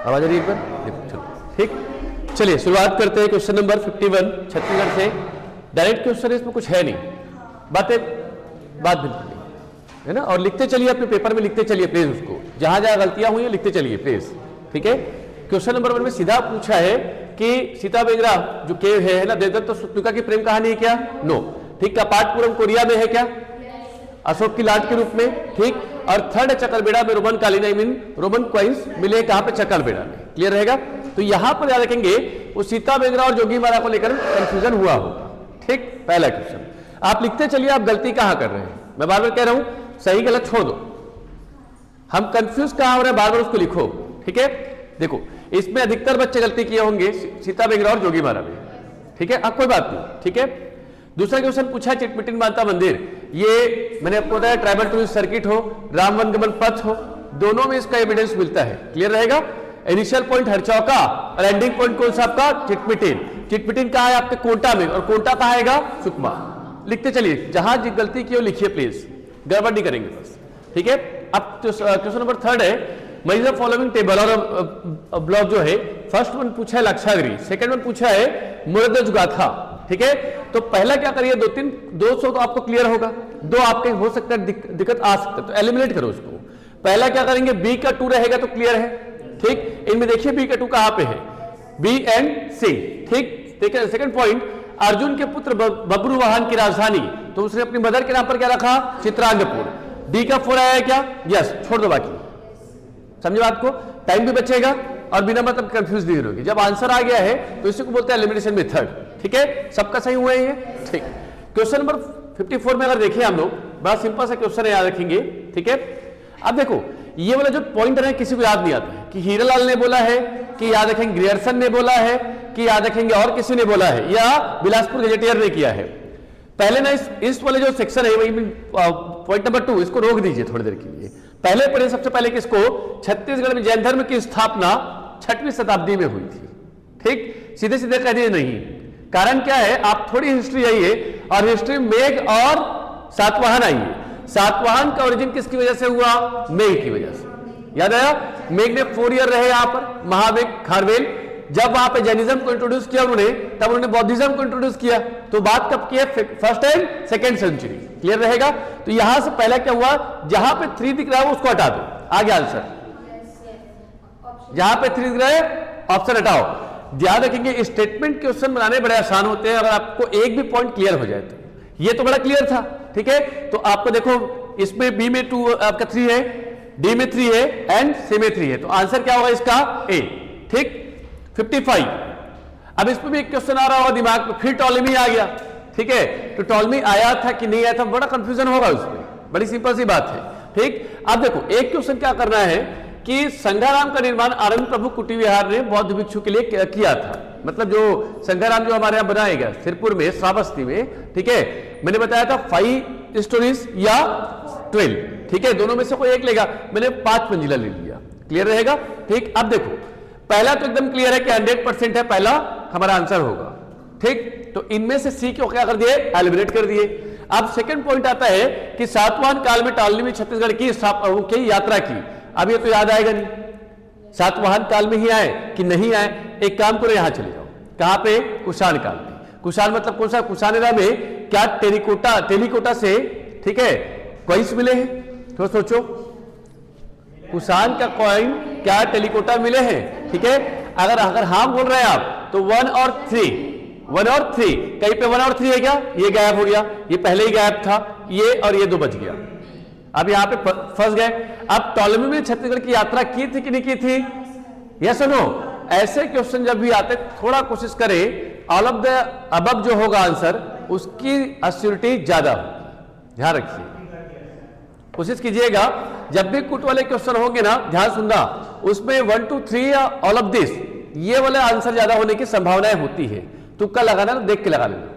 आवाज आ रही है एक बार? देखो चलो ठीक, चलिए शुरुआत करते हैं क्वेश्चन नंबर 51 छत्तीसगढ़ से। डायरेक्ट क्वेश्चन है, इसमें कुछ है नहीं, बात बिल्कुल नहीं है ना। और लिखते चलिए, अपने पेपर में लिखते चलिए प्लीज, उसको जहां जहां गलतियां हुई है लिखते चलिए प्लीज, ठीक है। क्वेश्चन नंबर 1 में सीधा पूछा है कि सीता बेगरा जो केव है ना, देवदत्त तो स्वप्निका की प्रेम कहानी है क्या? नो। ठीक, का पाटपुरम कोरिया में है क्या? अशोक की लाट के रूप में, ठीक। और थर्ड चकलबेड़ा में रोमन कालीन आई मीन रोमन क्वाइंस मिले कहां पे? चकलबेड़ा में। क्लियर रहेगा? तो यहां पर याद रखेंगे वो सीता बेगरा और जोगी मारा को लेकर कंफ्यूजन हुआ होगा, ठीक। पहला क्वेश्चन आप लिखते चलिए, आप गलती कहां कर रहे हैं। मैं बार बार कह रहा हूं, सही गलत छोड़ दो, हम कंफ्यूज कहां हो रहे हैं बार बार उसको लिखो, ठीक है। देखो इसमें अधिकतर बच्चे गलती किए होंगे सीता बेगरा और जोगी मारा में, ठीक है। अब कोई बात नहीं, ठीक है। दूसरा क्वेश्चन पूछा चिटमिटिन माता मंदिर, ये मैंने आपको बताया ट्राइबल टूरिस्ट सर्किट हो, राम वनगमन पथ हो, दोनों में इसका एविडेंस मिलता है। क्लियर रहेगा? इनिशियल पॉइंट हरचौका और एंडिंग पॉइंट कौन सा आपका? चिटमिटिन। चिटमिटिन कहां है? आपके कोंटा में, और कोंटा कहां आएगा? सुकमा। लिखते चलिए, जहां गलती की हो लिखिए प्लीज, गड़बड़ नहीं करेंगे बस, ठीक है। अब क्वेश्चन नंबर 3 है, मैच द फॉलोइंग टेबल और ब्लॉक जो है, फर्स्ट वन पूछा है लाक्षागृह, सेकंड वन पूछा है मुरदज गाथा, ठीक है। तो पहला क्या करिए, 200 तो आपको क्लियर होगा, 2 आपके हो सकता है दिक्कत आ सकता है, तो एलिमिनेट करो उसको। पहला क्या करेंगे, बी का 2 रहेगा तो क्लियर है, ठीक। इनमें देखिए बी का 2 कहां पे है? बी एंड सी, ठीक। सेकंड पॉइंट, अर्जुन के पुत्र बब्रुवाहन की राजधानी, तो उसने अपनी मदर के नाम पर क्या रखा? चित्रांगपुर। डी का 4 आया है क्या? यस, छोड़ दो बाकी, समझे बात को, टाइम भी बचेगा और बिना मतलब कंफ्यूज नहीं होगी। जब आंसर आ गया है तो इसी को बोलते हैं एलिमिनेशन मेथड, ठीक है। सबका सही हुआ है ये, ठीक। क्वेश्चन नंबर 54 में अगर देखें हम लोग, बड़ा सिंपल सा क्वेश्चन है, याद रखेंगे, ठीक है। अब देखो ये वाला जो पॉइंटर है किसी को याद नहीं आता है कि हीरालाल ने बोला है, कि याद रखेंगे ग्रियर्सन ने बोला है, कि याद रखेंगे और किसी ने बोला है, या बिलासपुर गजेटियर ने किया है। पहले ना इस वाले जो सेक्शन है वही पॉइंट नंबर 2, इसको रोक दीजिए थोड़ी देर के लिए। पहले पढ़े सबसे पहले किसको? छत्तीसगढ़ में जैन धर्म की स्थापना 6वीं शताब्दी में हुई थी, ठीक। सीधे सीधे कह दिए नहीं, कारण क्या है, आप थोड़ी हिस्ट्री आइए और हिस्ट्री मेघ और सातवाहन आइए। सातवाहन का ओरिजिन किसकी वजह से हुआ? मेघ की वजह से। याद आया? मेघ ने 4 ईयर रहे यहां पर, महामेघ खारवेल। जब वहां पे जैनिज्म को इंट्रोड्यूस किया उन्होंने, तब उन्होंने बौद्धिज्म को इंट्रोड्यूस किया। तो बात कब की है? First and second century. Clear रहेगा? तो यहां से पहला क्या हुआ, जहां पे 3 दिख रहा है उसको हटा दो, आगे आंसर। जहां पे 3 दिख रहा है ऑप्शन हटाओ। ध्यान रखेंगे स्टेटमेंट क्वेश्चन बनाने बड़े आसान होते हैं अगर आपको एक भी पॉइंट क्लियर हो जाए तो। ये तो बड़ा क्लियर था, ठीक है। तो आपको देखो इसमें बी में 2 आपका 3 है, डी में 3 है एंड सी में 3 है, तो आंसर क्या होगा इसका? ए, ठीक। 55। अब इसमें भी एक क्वेश्चन आ रहा होगा दिमाग में, फिर टॉलेमी आ गया, ठीक है। तो टॉलेमी आया था कि नहीं आया था, बड़ा कंफ्यूजन होगा उसमें, बड़ी सिंपल सी बात है, ठीक। अब देखो एक क्वेश्चन क्या करना है कि संघाराम का निर्माण आनंद प्रभु कुटी विहार ने बौद्ध भिक्षु के लिए किया था। मतलब जो संघाराम जो हमारे यहां बनाया गया सिरपुर में, श्रावस्ती में, ठीक है। मैंने बताया था 5 स्टोरीज या 12, ठीक है, दोनों में से कोई एक लेगा, मैंने 5 मंजिला ले लिया। क्लियर रहेगा? ठीक। अब देखो पहला तो एकदम क्लियर है कि 100% है, पहला हमारा आंसर होगा, ठीक। तो इनमें से सी को क्या कर दिए? एलिमिनेट कर दिए। अब सेकंड पॉइंट आता है कि सातवाहन काल में टॉलेमी छत्तीसगढ़ की यात्रा की। अब ये तो याद आएगा नहीं, सातवाहन काल में ही आए कि नहीं आए। एक काम करो, यहां चले जाओ, कहां पे? कुषाण काल में। कुषाण मतलब कौन सा? कुषाण एरा में क्या टेलीकोटा से, ठीक है, कॉइन्स मिले हैं? तो सोचो, कुषाण का कॉइन क्या टेलीकोटा मिले हैं? ठीक है। अगर हां बोल रहे हैं आप तो 1 और 3, कहीं पे 1 और 3 है क्या? ये गायब हो गया, ये पहले ही गायब था, ये और ये 2 बच गया। अब यहां पे फंस गए। अब टॉलेमी में छत्तीसगढ़ की यात्रा की थी कि नहीं की थी? यस और नो? ऐसे क्वेश्चन जब भी आते थोड़ा कोशिश करें ऑल ऑफ द अबव जो होगा आंसर उसकी एश्योरिटी ज्यादा होगी, ध्यान रखिए, कोशिश कीजिएगा। जब भी कुट वाले क्वेश्चन होंगे ना, ध्यान सुनना, उसमें 1 2 3 या ऑल ऑफ दिस, ये वाले आंसर ज्यादा होने की संभावनाएं होती है। तुक्का लगाना ना, देख के लगा लेना।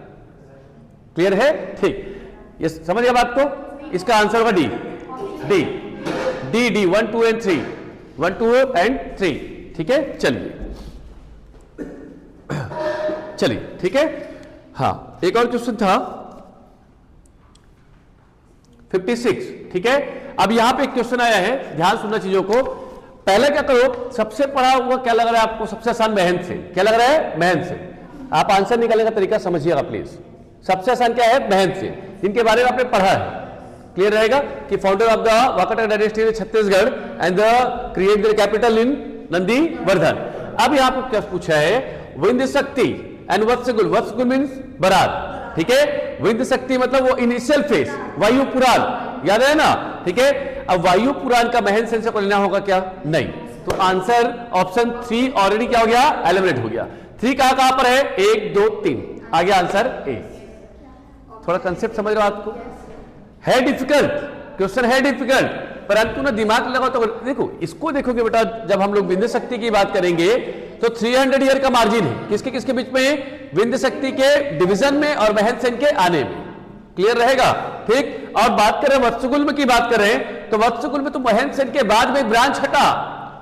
क्लियर है? ठीक, ये समझ गया बात को? इसका आंसर होगा डी 1 2 एंड 3, 1 2 एंड 3, ठीक है। चलिए, ठीक है। हाँ, एक और क्वेश्चन था 56, ठीक है। अब यहां पे एक क्वेश्चन आया है, ध्यान सुनना चीजों को। पहले क्या करो, सबसे पढ़ा हुआ क्या लग रहा है आपको, सबसे आसान मेहनत से, क्या लग रहा है, मेहनत से। आप आंसर निकालने का तरीका समझिएगा प्लीज। सबसे आसान क्या है, मेहनत से, जिनके बारे में आपने पढ़ा है। क्लियर रहेगा कि founder of the Vakataka dynasty in Chhattisgarh and the create the capital in Nandivardhan. अब यहां पर क्या पूछा है, विंध्य शक्ति एंड वत्सगुल, वत्सगुल मीन्स बरात, ठीक है। विंध्य शक्ति मतलब वो इनिशियल फेज, वायु पुराण, याद है ना, ठीक है। अब वायु पुराण का महन सेंस को लेना होगा क्या, नहीं, तो आंसर ऑप्शन 3 ऑलरेडी क्या हो गया, एलिमिनेट हो गया। 3 कहां पर है, 1 2 3, आ गया आंसर ए। थोड़ा कंसेप्ट समझ रहे हो आपको, है डिफिकल्ट क्वेश्चन, है डिफिकल्ट, परंतु ना दिमाग लगाओ तो देखो, इसको देखोगे बेटा, जब हम लोग विंध्य शक्ति की बात करेंगे तो 300 ईयर का मार्जिन है, किसके किसके बीच में, विंध्य शक्ति के डिवीजन में और महन सेन के आने में। क्लियर रहेगा, ठीक। और बात करें वत्सगुल्म की बात करें तो वत्सगुल्म तो महन सेन के बाद में एक ब्रांच हटा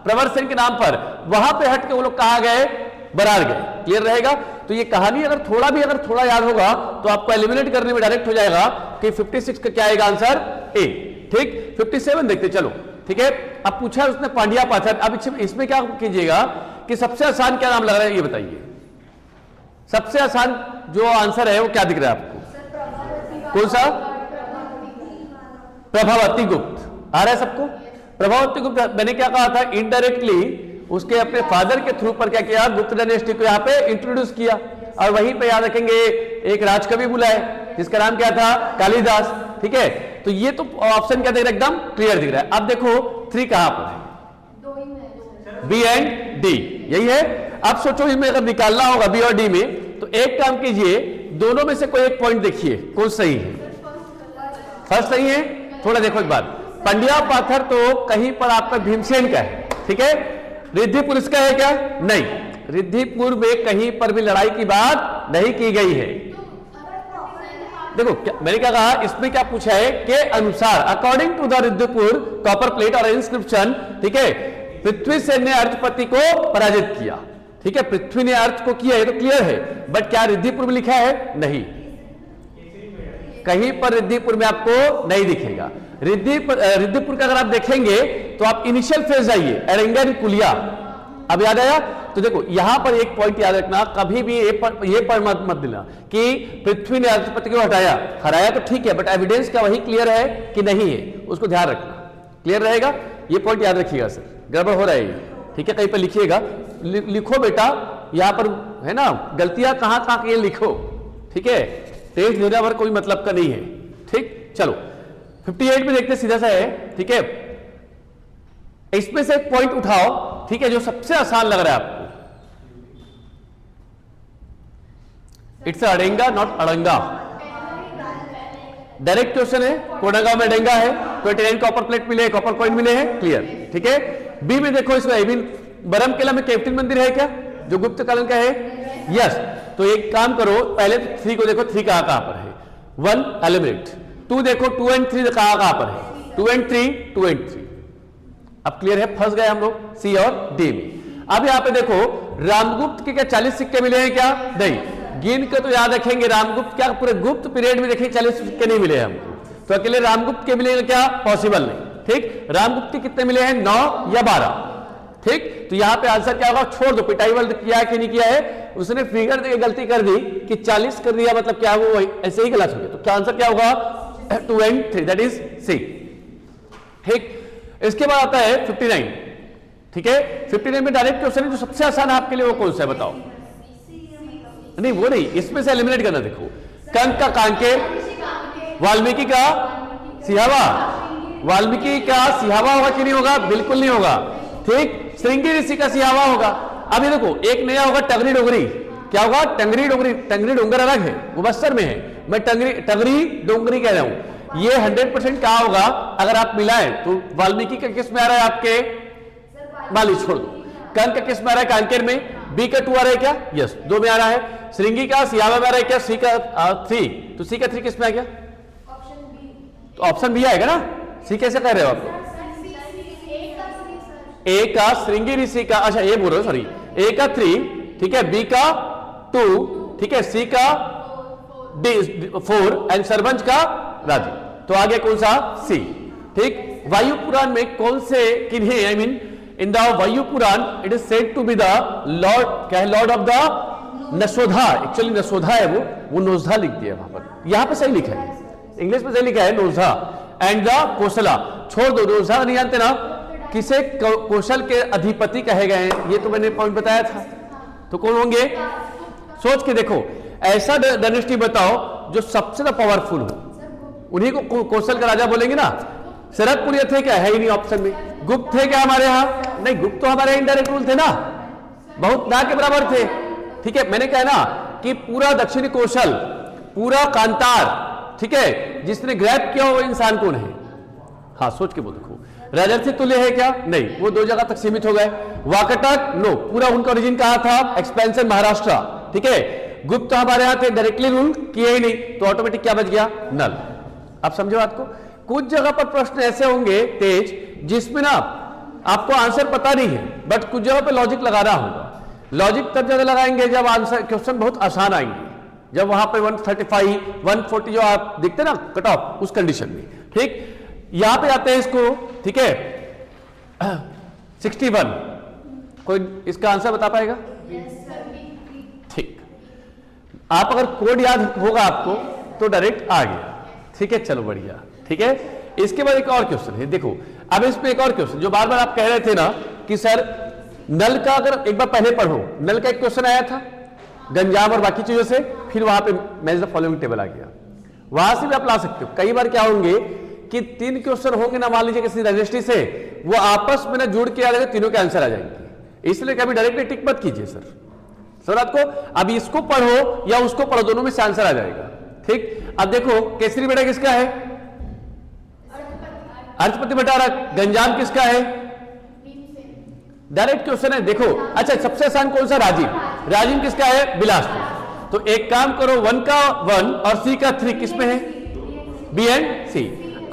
प्रवर सेन के नाम पर, वहां पे हट के वो लोग कहा गए, बरार गए। क्लियर रहेगा। तो ये कहानी अगर थोड़ा याद होगा तो आपको एलिमिनेट करने में डायरेक्ट हो जाएगा कि 56 का क्या आएगा आंसर, ए, ठीक। 57 देखते चलो, ठीक है। अब पूछा उसने पांड्या पाथर, अब इसमें क्या कीजिएगा कि सबसे आसान क्या नाम लग रहा है ये बताइए, सबसे आसान जो आंसर है वो क्या दिख रहा है आपको, कौन सा, प्रभावती गुप्त आ रहा है सबको। प्रभावती गुप्त, मैंने क्या कहा था, इनडायरेक्टली उसके अपने फादर के थ्रू पर क्या किया, गुप्त डायनेस्टी को यहाँ पे इंट्रोड्यूस किया। और वहीं पे याद रखेंगे एक राजकवि बुलाए जिसका नाम क्या था, कालिदास, ठीक है। तो ये तो ऑप्शन क्या दिख रहा है, एकदम क्लियर दिख रहा है। अब देखो 3 कहां पर है, बी एंड डी, यही है। अब सोचो इसमें अगर निकालना होगा बी और डी में, तो एक काम कीजिए, दोनों में से कोई एक पॉइंट देखिए कौन सही है, फर्स्ट सही है। थोड़ा देखो एक बात, पंड्या पाथर तो कहीं पर आपका भीमसेन का है, ठीक है। रिद्धिपुर इसका है क्या, नहीं, रिद्धिपुर में कहीं पर भी लड़ाई की बात नहीं की गई है। देखो मैंने क्या कहा, इसमें क्या पूछा है के अनुसार, according to the Riddhipur copper plate और इंस्क्रिप्शन, ठीक है, पृथ्वी सेन ने अर्चपति को पराजित किया, ठीक है। पृथ्वी ने अर्च को किया, ये तो क्लियर है, बट क्या रिद्धिपुर में लिखा है, नहीं, कहीं पर रिद्धिपुर में आपको नहीं दिखेगा। रिद्धिपुर का अगर आप देखेंगे तो आप इनिशियल फेज जाइए, एरेंगन कुलिया, अब याद आया। तो देखो यहां पर एक पॉइंट याद रखना, कभी भी ये पर मत देना कि पृथ्वी ने अर्चपति को हराया तो ठीक है, बट एविडेंस क्या वही क्लियर है कि नहीं है, उसको ध्यान रखना। क्लियर रहेगा, ये पॉइंट याद रखिएगा सर, गड़बड़ हो रहा है, ठीक है। कहीं पर लिखिएगा, लिखो बेटा, यहां पर है ना, गलतियां कहां की लिखो, ठीक है। टेस्ट देने पर कोई मतलब का नहीं है, ठीक। चलो 58 में देखते सीधा सा है, ठीक है। इसमें से एक पॉइंट उठाओ, ठीक है, जो सबसे आसान लग रहा है आपको। It's Adenga not अड़ंगा, direct question है। कोडागांव में अडेंगा है, 29 कॉपर प्लेट मिले, कॉपर कॉइन मिले हैं, क्लियर, ठीक है। बी में देखो, इसमें बरमकेला में कैप्टन मंदिर है क्या, जो गुप्त कालन का है, यस। तो एक काम करो, पहले 3 को देखो, 3 कहां पर है, 1 एलिमिनेट। 2 देखो, 2 एंड 3 कहां पर है, 2 एंड 3। अब क्लियर है, फंस गए हम लोग सी और डी में। अब यहां पे देखो, रामगुप्त के क्या 40 सिक्के मिले हैं क्या, नहीं, गिन के तो याद रखेंगे, रामगुप्त क्या पूरे गुप्त पीरियड में देखें 40 सिक्के नहीं मिले हमको, तो अकेले रामगुप्त के मिलेंगे क्या, पॉसिबल नहीं, ठीक। रामगुप्त के कितने मिले हैं, 9 या 12, ठीक। तो यहां पे आंसर क्या होगा, छोड़ दो, पिटाई वर्ल्ड किया है कि नहीं किया है, उसने फिगर देके गलती कर दी कि 40 कर दिया, मतलब क्या वो ऐसे ही गलत हो गया। तो क्या आंसर क्या होगा, 2 एंड 3, दैट इज सी, ठीक। इसके बाद आता है 59, ठीक है। 59 में डायरेक्ट क्वेश्चन है, जो सबसे आसान है आपके लिए वो कौन सा है बताओ, नहीं वो नहीं, इसमें से एलिमिनेट करना। देखो, कंक का कांकेर, वाल्मीकि का सिहावा, वाल्मीकि का सिहावा होगा कि नहीं होगा, बिल्कुल नहीं होगा, ठीक। श्रृंगी ऋषि का सिहावा होगा। अब ये देखो, एक नया होगा टंगरी डोंगरी, क्या होगा, टंगरी डोंगरी, टंगरी डोंगर अलग है, वो बस्तर में है, मैं टंगरी डोंगरी कह रहा हूं। ये 100% क्या होगा, अगर आप मिलाएं तो वाल्मीकि का किस में आ रहा है आपके, माली छोड़ दो। कंक का किस में आ रहा है, कांकेर में, बी का 2 आ रहा है क्या, यस, 2 में आ रहा है। श्रृंगी का सियावा में आ रहा है क्या, सी का 3, तो सी का 3 किस में आ गया, तो ऑप्शन बी आएगा ना। सी कैसे कह रहे हो आप, ए का श्रृंगी ऋषि का, अच्छा ये बोल रहे हो, सॉरी, ए का 3, ठीक है, बी का 2, ठीक है, सी का 4 एंड सरभंज का राजी, तो आगे कौन सा, सी, ठीक। वायु पुराण में कौन से किन्हें, I mean in the Vayu Purana it is said to be the lord, क्या है, लॉर्ड ऑफ द नसोधा। एक्चुअली नसोधा है वो नोजधा लिख दिया वहां पर, यहां पे सही लिखा है, इंग्लिश में सही लिखा है नोजधा। एंड द कोसला, छोड़ दो, नोजधा नहीं जानते ना, किसे कौशल के अधिपति कहे गए हैं, ये तो मैंने पॉइंट बताया था। तो कौन होंगे, सोच के देखो, ऐसा डायनेस्टी बताओ जो सबसे ज्यादा पावरफुल हो, उन्हीं को कौशल का राजा बोलेंगे ना। शरदपुर थे क्या, है ही नहीं ऑप्शन में। गुप्त थे क्या हमारे यहाँ, नहीं, गुप्त तो हमारे इनडायरेक्ट रूल थे ना, बहुत ना के बराबर थे। ठीक है, मैंने कहा ना कि पूरा दक्षिणी कौशल, पूरा कांतार, ठीक है, जिसने ग्रैब किया वो इंसान कौन है। हाँ, सोच के वो देखो, राजर्षि तुल्य है क्या, नहीं, वो 2 जगह तक सीमित हो गए। वाकटक, नो, पूरा उनका ओरिजिन कहा था, एक्सपेंशन महाराष्ट्र। ठीक है, गुप्त हमारे यहां थे, डायरेक्टली रूल किए ही नहीं, तो ऑटोमेटिक क्या बच गया, नल। आप समझो बात को। कुछ जगह पर प्रश्न ऐसे होंगे तेज, जिसमें ना आपको आंसर पता नहीं है, बट कुछ जगह पर लॉजिक लगाना होगा। लॉजिक तब ज्यादा लगाएंगे जब आंसर क्वेश्चन बहुत आसान आएंगे, जब वहां पे 135 140 जो आप देखते ना कट ऑफ, उस कंडीशन में। ठीक, यहां पे आते हैं इसको, ठीक है, 61, कोई इसका आंसर बता पाएगा? ठीक, आप अगर कोड याद होगा आपको तो डायरेक्ट आ गया। ठीक है, चलो बढ़िया। ठीक है, इसके बाद एक और क्वेश्चन है, देखो अब इसमें एक और क्वेश्चन जो बार बार आप कह रहे थे ना कि सर नल का, अगर एक बार पहले पढ़ो, नल का एक क्वेश्चन आया था गंजाम और बाकी चीजों से, फिर वहां पे मैच द फॉलोइंग टेबल आ गया, वहां से भी आप ला सकते हो। कई बार क्या होंगे कि 3 क्वेश्चन होंगे ना, मान लीजिए किसी रजिस्ट्री से, वो आपस में ना जुड़ के आ जाएंगे, तीनों के आंसर आ जाएंगे। इसलिए कभी डायरेक्टली टिक मत कीजिए सर आपको, अब इसको पढ़ो या उसको पढ़ो, दोनों में से आंसर आ जाएगा। ठीक, अब देखो केसरी बेटा किसका है, अर्चपति भट्टारक। गंजाम किसका है, डायरेक्ट क्वेश्चन है, देखो। अच्छा, सबसे आसान कौन सा, राजिम किसका है, बिलासपुर। तो एक काम करो, 1 का 1 और C का 3 किसमें है, B एंड C।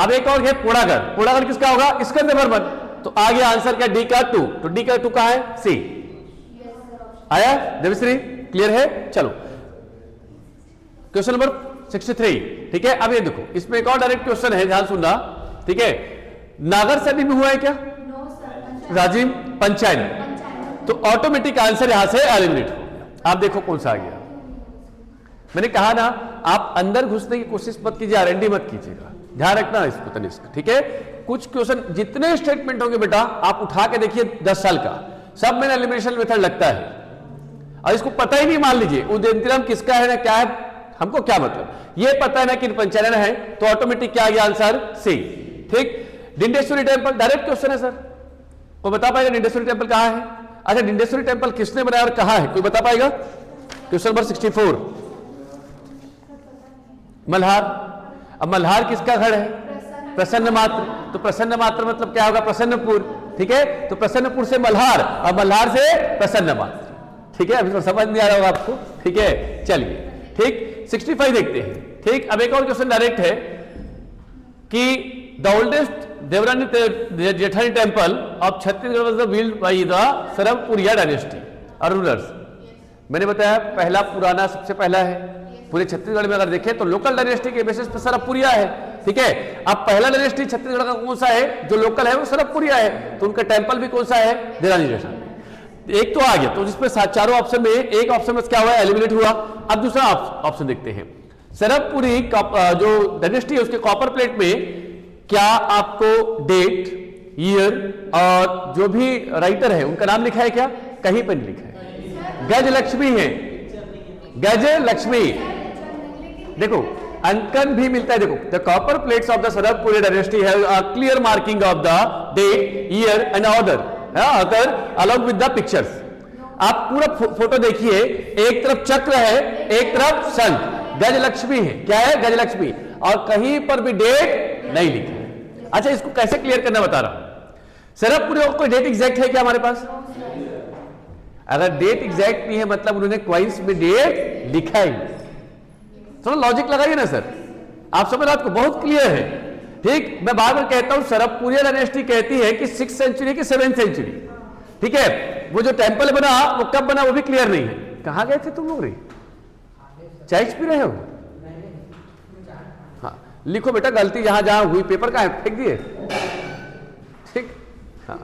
अब एक और है पोड़ागढ़ किसका होगा, स्कंद वर्मन। तो आ गया आंसर क्या, D का 2, तो D का 2 कहां है, C। आया देवश्री, क्लियर है। चलो क्वेश्चन नंबर 63। ठीक है, अब ये देखो, इसमें एक और डायरेक्ट क्वेश्चन है, ध्यान सुनना। ठीक है, नागर सदी में हुआ है क्या, राजिम पंचायन, तो ऑटोमेटिक आंसर यहां से एलिमिनेट हो गया। आप देखो कौन सा आ गया। मैंने कहा ना, आप अंदर घुसने की कोशिश मत कीजिए, R&D मत कीजिएगा, ध्यान रखना इसको तनिष्क। ठीक है, कुछ क्वेश्चन जितने स्टेटमेंट होंगे बेटा, आप उठा के देखिए 10 साल का, सब में एलिमिनेशन मेथड लगता है, और इसको पता ही नहीं, मान लीजिए उदयंतिरम किसका है ना, क्या है, हमको क्या मतलब, ये पता है ना कि पंचायन है, तो ऑटोमेटिक क्या आ गया आंसर, सी। ठीक, डिंडेश्वरी टेम्पल, डायरेक्ट क्वेश्चन है सर, कोई बता पाएगा डिंडेश्वरी टेम्पल कहां है? अच्छा, डिंडेश्वरी टेम्पल किसने बनाया और कहां है, कोई बता पाएगा? Question number 64, Malhar. अब मल्हार किसका घर है, प्रसन्न मात्र। तो प्रसन्न मात्र मतलब क्या होगा, प्रसन्नपुर। ठीक है, तो प्रसन्नपुर से मल्हार और मल्हार से प्रसन्न मात्र। ठीक है, अभी तो समझ नहीं आ रहा होगा आपको। ठीक है, चलिए। ठीक, 65 देखते हैं। ठीक, अब एक और क्वेश्चन डायरेक्ट है कि the oldest Devrani Jethani temple of Chhattisgarh was build by the Sarabhpuriya dynasty और रूलर्स। मैंने बताया पहला पुराना सबसे पहला है पूरे छत्तीसगढ़ में, अगर देखें तो लोकल डायनेस्टी के बेसिस पर सरवपुरिया है। ठीक है, अब पहला डायनेस्टी छत्तीसगढ़ का कौन सा है, जो लोकल है वो सरवपुरिया है, तो उनका टेम्पल भी कौन सा है, देवरानी जेठानी। एक तो आ गया, तो जिसमें चारों ऑप्शन में एक ऑप्शन में क्या हुआ, एलिमिनेट हुआ। अब दूसरा ऑप्शन देखते हैं, सरवपुरी जो डायनेस्टी है उसके कॉपर प्लेट में क्या आपको डेट, ईयर और जो भी राइटर है उनका नाम लिखा है क्या, कहीं पर नहीं लिखा है। गज लक्ष्मी है, गज लक्ष्मी। देखो अंकन भी मिलता है, देखो the copper plates of the Sarabhpuri dynasty have a clear marking of the date, year and order along with the pictures. आप पूरा फोटो देखिए, एक तरफ चक्र है, एक तरफ शंख, गज लक्ष्मी है, क्या है, गज लक्ष्मी, और कहीं पर भी डेट नहीं लिखी है। अच्छा, इसको कैसे क्लियर करना बता रहा हूं। सरवपुरी को डेट एग्जैक्ट है क्या हमारे पास? अगर डेट एग्जैक्ट नहीं है मतलब उन्होंने क्वाइंस में डेट लिखा ही। थोड़ा लॉजिक लगाइए ना सर, आप समझ आपको बहुत क्लियर है। ठीक, मैं बार बार कहता हूं सरवपुरिया डायनेस्टी कहती है कि 6th सेंचुरी की 7th सेंचुरी। ठीक है, वो जो टेंपल बना वो कब बना वो भी क्लियर नहीं है। कहां गए थे तुम लोग रे, चाय पी रहे हो? हाँ, लिखो बेटा गलती जहां जहां हुई, पेपर का है फेंक दिए। ठीक, हाँ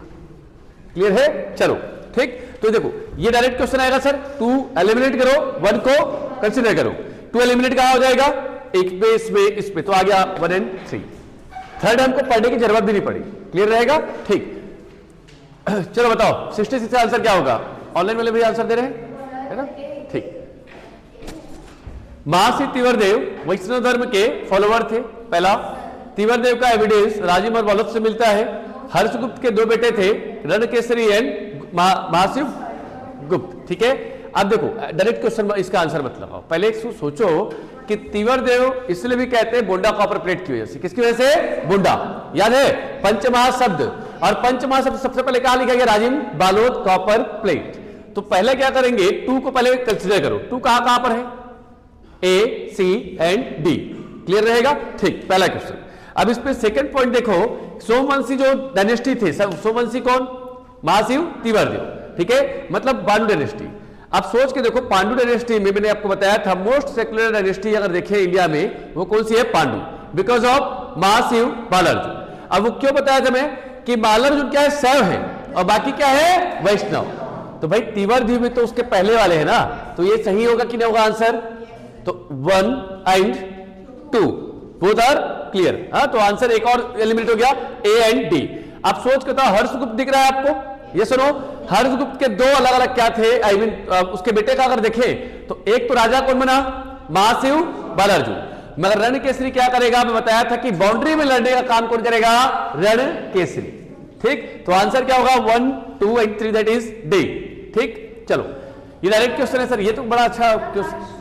क्लियर है? चलो ठीक, तो देखो ये डायरेक्ट क्वेश्चन आएगा सर, 2 एलिमिनेट करो, 1 को कंसीडर करो। 2 एलिमिनेट कहां हो जाएगा? एक पे, इस पे, तो आ गया 1 and 3। थर्ड हमको पढ़ने की जरूरत भी नहीं पड़ी, क्लियर रहेगा? ठीक, चलो बताओ 66 से आंसर क्या होगा? ऑनलाइन वाले भी आंसर दे रहे हैं, है ना? ठीक, महर्षि तिवरदेव वैष्णव धर्म के फॉलोवर थे। पहला, तिवरदेव का एविडेंस राजिम और वल्लभ से मिलता है। हर्षगुप्त के 2 बेटे थे, रणकेसरी एंड महाशिव गुप्त। ठीक है, अब देखो डायरेक्ट क्वेश्चन इसका आंसर मत लगाओ, पहले सोचो कि तिवरदेव इसलिए भी कहते हैं बोंडा कॉपर प्लेट की वजह से। किसकी वजह से? बोंडा, याद है? पंचमहाशब्द, और पंचमहाशब्द सबसे पहले कहा लिखा गया? Rajim Balod copper plate. तो पहले क्या करेंगे, 2 को पहले कंसीडर करो। 2 कहां पर है? ए, सी एंड डी, क्लियर रहेगा? ठीक, पहला क्वेश्चन। अब इस पे सेकंड पॉइंट देखो, सोमवंशी जो डायनेस्टी थे, सोमवंशी कौन? महाशिव तिवरदेव, ठीक है, मतलब पांडु डायनेस्टी। अब सोच के देखो, पांडु डायनेस्टी में मैंने आपको बताया था मोस्ट सेक्युलर डायनेस्टी अगर देखें इंडिया में, वो कौन सी है? पांडु, बिकॉज ऑफ महाशिव बालार्जुन। अब वो क्यों बताया था मैं कि बालार्जुन क्या है? शैव है, और बाकी क्या है? वैष्णव। तो भाई तिवरदेव में तो उसके पहले वाले है ना, तो ये सही होगा कि नहीं होगा आंसर? तो 1 and 2 बोथ आर क्लियर। हाँ, तो आंसर एक और एलिमिनेट हो गया, ए एंड डी। अब सोच के तो हर्षगुप्त दिख रहा है आपको? ये सुनो, हर्षगुप्त के 2 अलग अलग क्या थे? आई मीन उसके बेटे का अगर देखें तो एक तो राजा कौन बना? महाशिव बालार्जुन। मगर रणकेसरी क्या करेगा? मैं बताया था कि बाउंड्री में लड़ने का काम कौन करेगा? रणकेसरी। ठीक, तो आंसर क्या होगा? 1, 2 and 3, दैट इज डी। ठीक, चलो ये डायरेक्ट क्वेश्चन है सर, ये तो बड़ा अच्छा क्वेश्चन।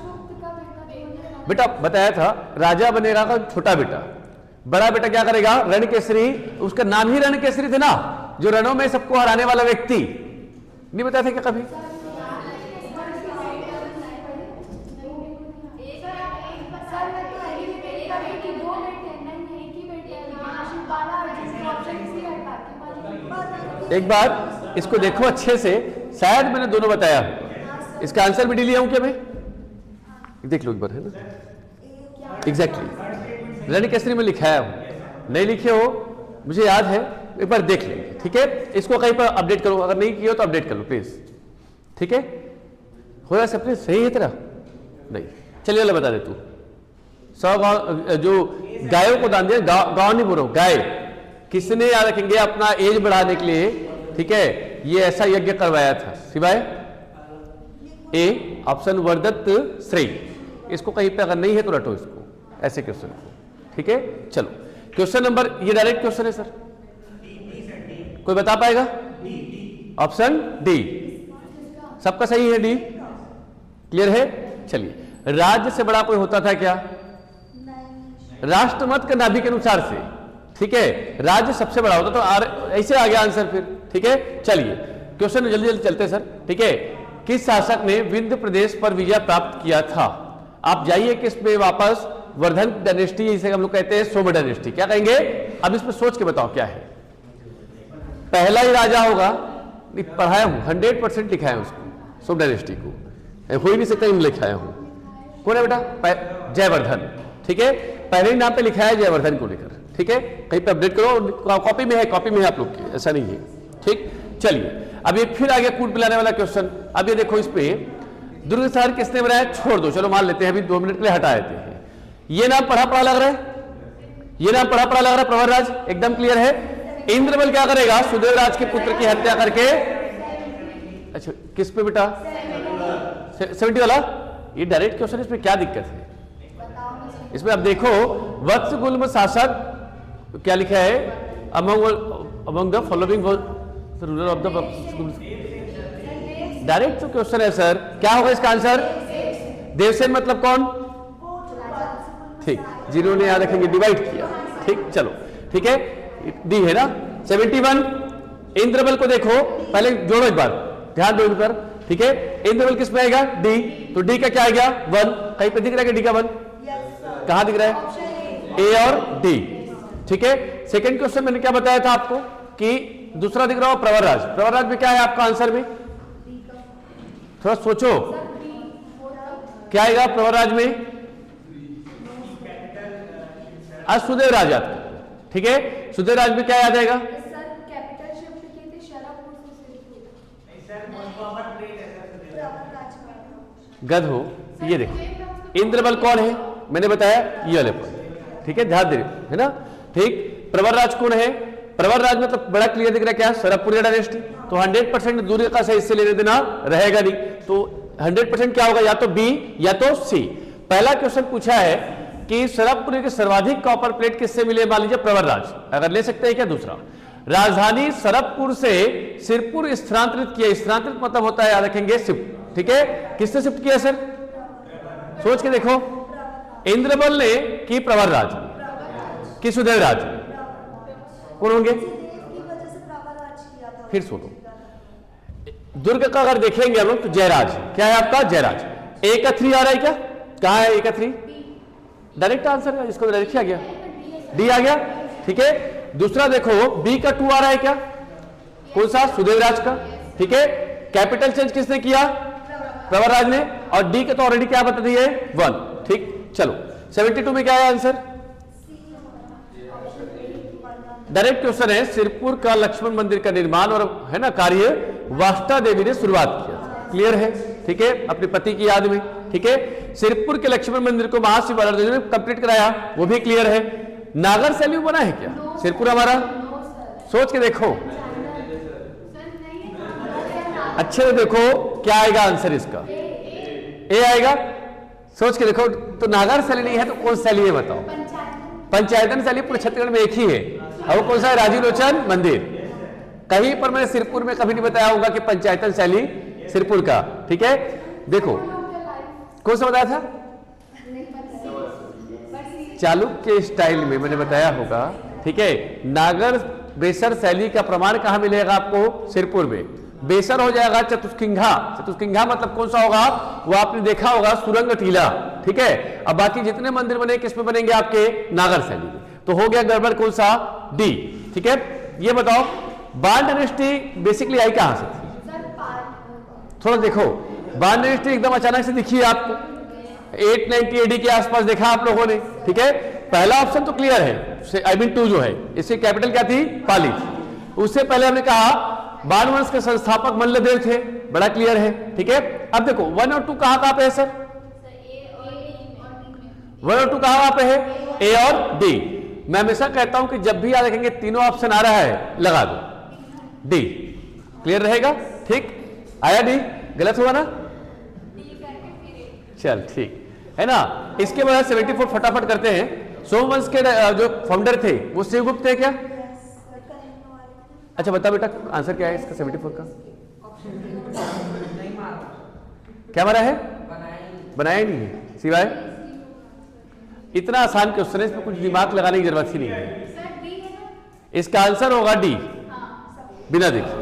बेटा बताया था राजा बनेगा का छोटा बेटा, बड़ा बेटा क्या करेगा? रणकेसरी। उसका नाम ही रणकेसरी थे ना, जो रणों में सबको हराने वाला व्यक्ति। नहीं बताया था क्या कभी? एक बार इसको देखो अच्छे से, शायद मैंने दोनों बताया। इसका आंसर भी डी लिया हूं क्या मैं? देख लो एक बार, है ना? एग्जैक्टली रणकेसरी में लिखा है, नहीं लिखे हो मुझे याद है, एक बार देख लेंगे। ठीक है, इसको कहीं पर अपडेट करो, अगर नहीं किया तो अपडेट कर लो प्लीज। ठीक है, हो रहा सब सही है तेरा? नहीं, चलिए वाला बता दे तू। 100 गाँव जो गायों को दान दिया, गाँव नहीं बोलो, गाय किसने याद रखेंगे अपना एज बढ़ाने के लिए? ठीक है, ये ऐसा यज्ञ करवाया था, सिवाय ए ऑप्शन वरदत्त श्रेय। इसको कहीं पे अगर नहीं है तो रटो इसको, ऐसे क्वेश्चन को। ठीक है, चलो क्वेश्चन नंबर, ये डायरेक्ट क्वेश्चन है सर, कोई बता पाएगा? ऑप्शन डी, सबका सही है डी, क्लियर है? चलिए, राज्य से बड़ा कोई होता था क्या? राष्ट्रमत के नाभि के अनुसार से, ठीक है, राज्य सबसे बड़ा होता तो ऐसे आ गया आंसर फिर। ठीक है, चलिए क्वेश्चन जल्दी जल्दी चलते सर। ठीक है, किस शासक ने विंध्य प्रदेश पर विजय प्राप्त किया था? आप जाइए किस पे वापस, वर्धन डायनेस्टी, इसे हम लोग कहते हैं सोम डायनेस्टी। क्या कहेंगे? अब इसमें सोच के बताओ क्या है। पहला ही राजा होगा, नहीं पढ़ाया हूं, 100% लिखा है उसको, सोम डायनेस्टी को, हो ही नहीं सकता, लिखाया हूं। कौन है बेटा? जयवर्धन। ठीक है, पहले ही नाम पे लिखा है जयवर्धन को लेकर। ठीक है, कहीं पे अपडेट करो, कॉपी में है, कॉपी में है आप लोग की, ऐसा नहीं है। ठीक, चलिए अब ये फिर आ गया कूट पिलाने वाला क्वेश्चन। अब ये देखो, इस पे दुर्ग शहर किसने बनाया? छोड़ दो, चलो मान लेते हैं, अभी 2 मिनट के लिए हटा देते हैं। ये नाम पढ़ा पढ़ा लग रहा है, ये नाम पढ़ा पढ़ा लग रहा है, प्रवरराज एकदम क्लियर है। इंद्रबल क्या करेगा? सुदेव राज के पुत्र की हत्या करके, अच्छा किस पे बेटा? 70 वाला, ये डायरेक्ट क्वेश्चन, इसमें क्या दिक्कत है? इसमें अब देखो, वत्सगुल्म शासक क्या लिखा है? Among the following ruler of the, direct तो क्वेश्चन है सर, क्या होगा इसका आंसर? देवसेन मतलब कौन? ठीक, जिन्होंने याद रखेंगे डिवाइड किया। ठीक, चलो ठीक है, डी है ना 71। इंद्रबल को देखो, पहले जोड़ो एक बार, ध्यान दो इन पर। ठीक है, इंद्रबल किस में आएगा? डी, तो डी का क्या आएगा? 1। कहीं पे दिख रहा है डी का 1? कहां दिख रहा है? ए और डी। ठीक है, सेकंड क्वेश्चन मैंने क्या बताया था आपको कि दूसरा दिख रहा हो प्रवरराज। प्रवरराज में क्या है आपका आंसर में? थोड़ा सोचो, क्या आएगा प्रवरराज में? आज सुदेव राज याद। ठीक है, सुदेव राज में क्या याद आएगा? गध हो, ये देखो इंद्रबल कौन है, मैंने बताया ये वाले पॉइंट, ठीक है, ध्यान दे है ना, ठीक। प्रवरराज कौन है, प्रवरराज मतलब बड़ा क्लियर दिख रहा है क्या, सरबपुरिया डायनेस्टी, तो 100% दूरी का से इससे लेने देना रहेगा नहीं, तो 100% क्या होगा, या तो बी या तो सी। पहला क्वेश्चन पूछा है कि सरबपुरी के सर्वाधिक कॉपर प्लेट किससे मिले, मान लीजिए प्रवरराज, अगर ले सकते हैं क्या। दूसरा, राजधानी सरबपुर से सिरपुर स्थानांतरित किया, स्थानांतरित मतलब होता है याद रखेंगे शिफ्ट, ठीक है, किसने शिफ्ट किया सर, सोच के देखो, इंद्रबल ने कि प्रवरराज कि सुदेवराज, कौन होंगे, फिर सुनो, दुर्ग का अगर देखेंगे हम लोग तो जयराज, क्या है आपका जयराज। ए का 3 आ रहा है क्या, कहां है ए का 3, डायरेक्ट आंसर है, इसको डायरेक्ट आ गया, डी आ गया, ठीक है। दूसरा देखो बी का 2 आ रहा है क्या, कौन सा, सुदेवराज का, ठीक है। कैपिटल चेंज किसने किया, प्रवरराज ने, और डी का तो ऑलरेडी क्या बता दिए 1, ठीक। चलो 72 में क्या है आंसर, डायरेक्ट क्वेश्चन है, सिरपुर का लक्ष्मण मंदिर का निर्माण और है ना कार्य वाष्टा देवी ने शुरुआत किया, क्लियर है, ठीक है, अपने पति की याद में, ठीक है। सिरपुर के लक्ष्मण मंदिर को महाशिव देवी ने कंप्लीट कराया, वो भी क्लियर है। नागर सैल्यू बना है क्या सिरपुर हमारा, सोच के देखो, अच्छे से देखो क्या आएगा आंसर इसका, ए आएगा, सोच के देखो। तो नागर शैली नहीं है तो कौन शैली है बताओ, पंचायतन शैली पूरे छत्तीसगढ़ में एक ही है, और वो कौन सा है, राजीव लोचन मंदिर। कहीं पर मैंने सिरपुर में कभी नहीं बताया होगा कि पंचायतन शैली सिरपुर का, ठीक है। देखो कौन सा बताया था, चालुक्य स्टाइल में मैंने बताया होगा, ठीक है। नागर बेसर शैली का प्रमाण कहां मिलेगा आपको, सिरपुर में। बेसर हो जाएगा चतुष्किंघा, चतुष्किंघा मतलब कौन सा होगा, वो आपने देखा होगा सुरंग टीला, ठीक है। अब बाकी जितने मंदिर बने किस में बनेंगे आपके, नागर शैली में, तो हो गया गड़बड़ कौन सा, डी, ठीक है। ये बताओ बाण डायनेस्टी बेसिकली आई कहां से थी, थोड़ा देखो, बाण डायनेस्टी एकदम अचानक से दिखी है आपको, 890 AD के आसपास देखा आप लोगों ने, ठीक है। पहला ऑप्शन तो क्लियर है, आई मीन 2 जो है, इससे कैपिटल क्या थी, पाली थी। उससे पहले हमने कहा बाण वंश के संस्थापक मल्लदेव थे, बड़ा क्लियर है, ठीक है। अब देखो 1 और 2 कहां पे है सर, 1 और 2 कहां पे है, ए और डी। मैं हमेशा कहता हूं कि जब भी याद रखेंगे तीनों ऑप्शन आ रहा है लगा दो, डी क्लियर रहेगा, ठीक। आया डी, गलत हुआ ना, चल ठीक है ना। इसके बाद 74 फटाफट करते हैं। सोमवंश के जो फाउंडर थे वो शिवगुप्त थे क्या, अच्छा बता बेटा आंसर क्या है इसका 74 का, क्या मारा है, बनाया ही नहीं है, सिवाय इतना आसान क्वेश्चन है, इसमें कुछ दिमाग लगाने की जरूरत ही नहीं है। इसका आंसर होगा डी, बिना देखे,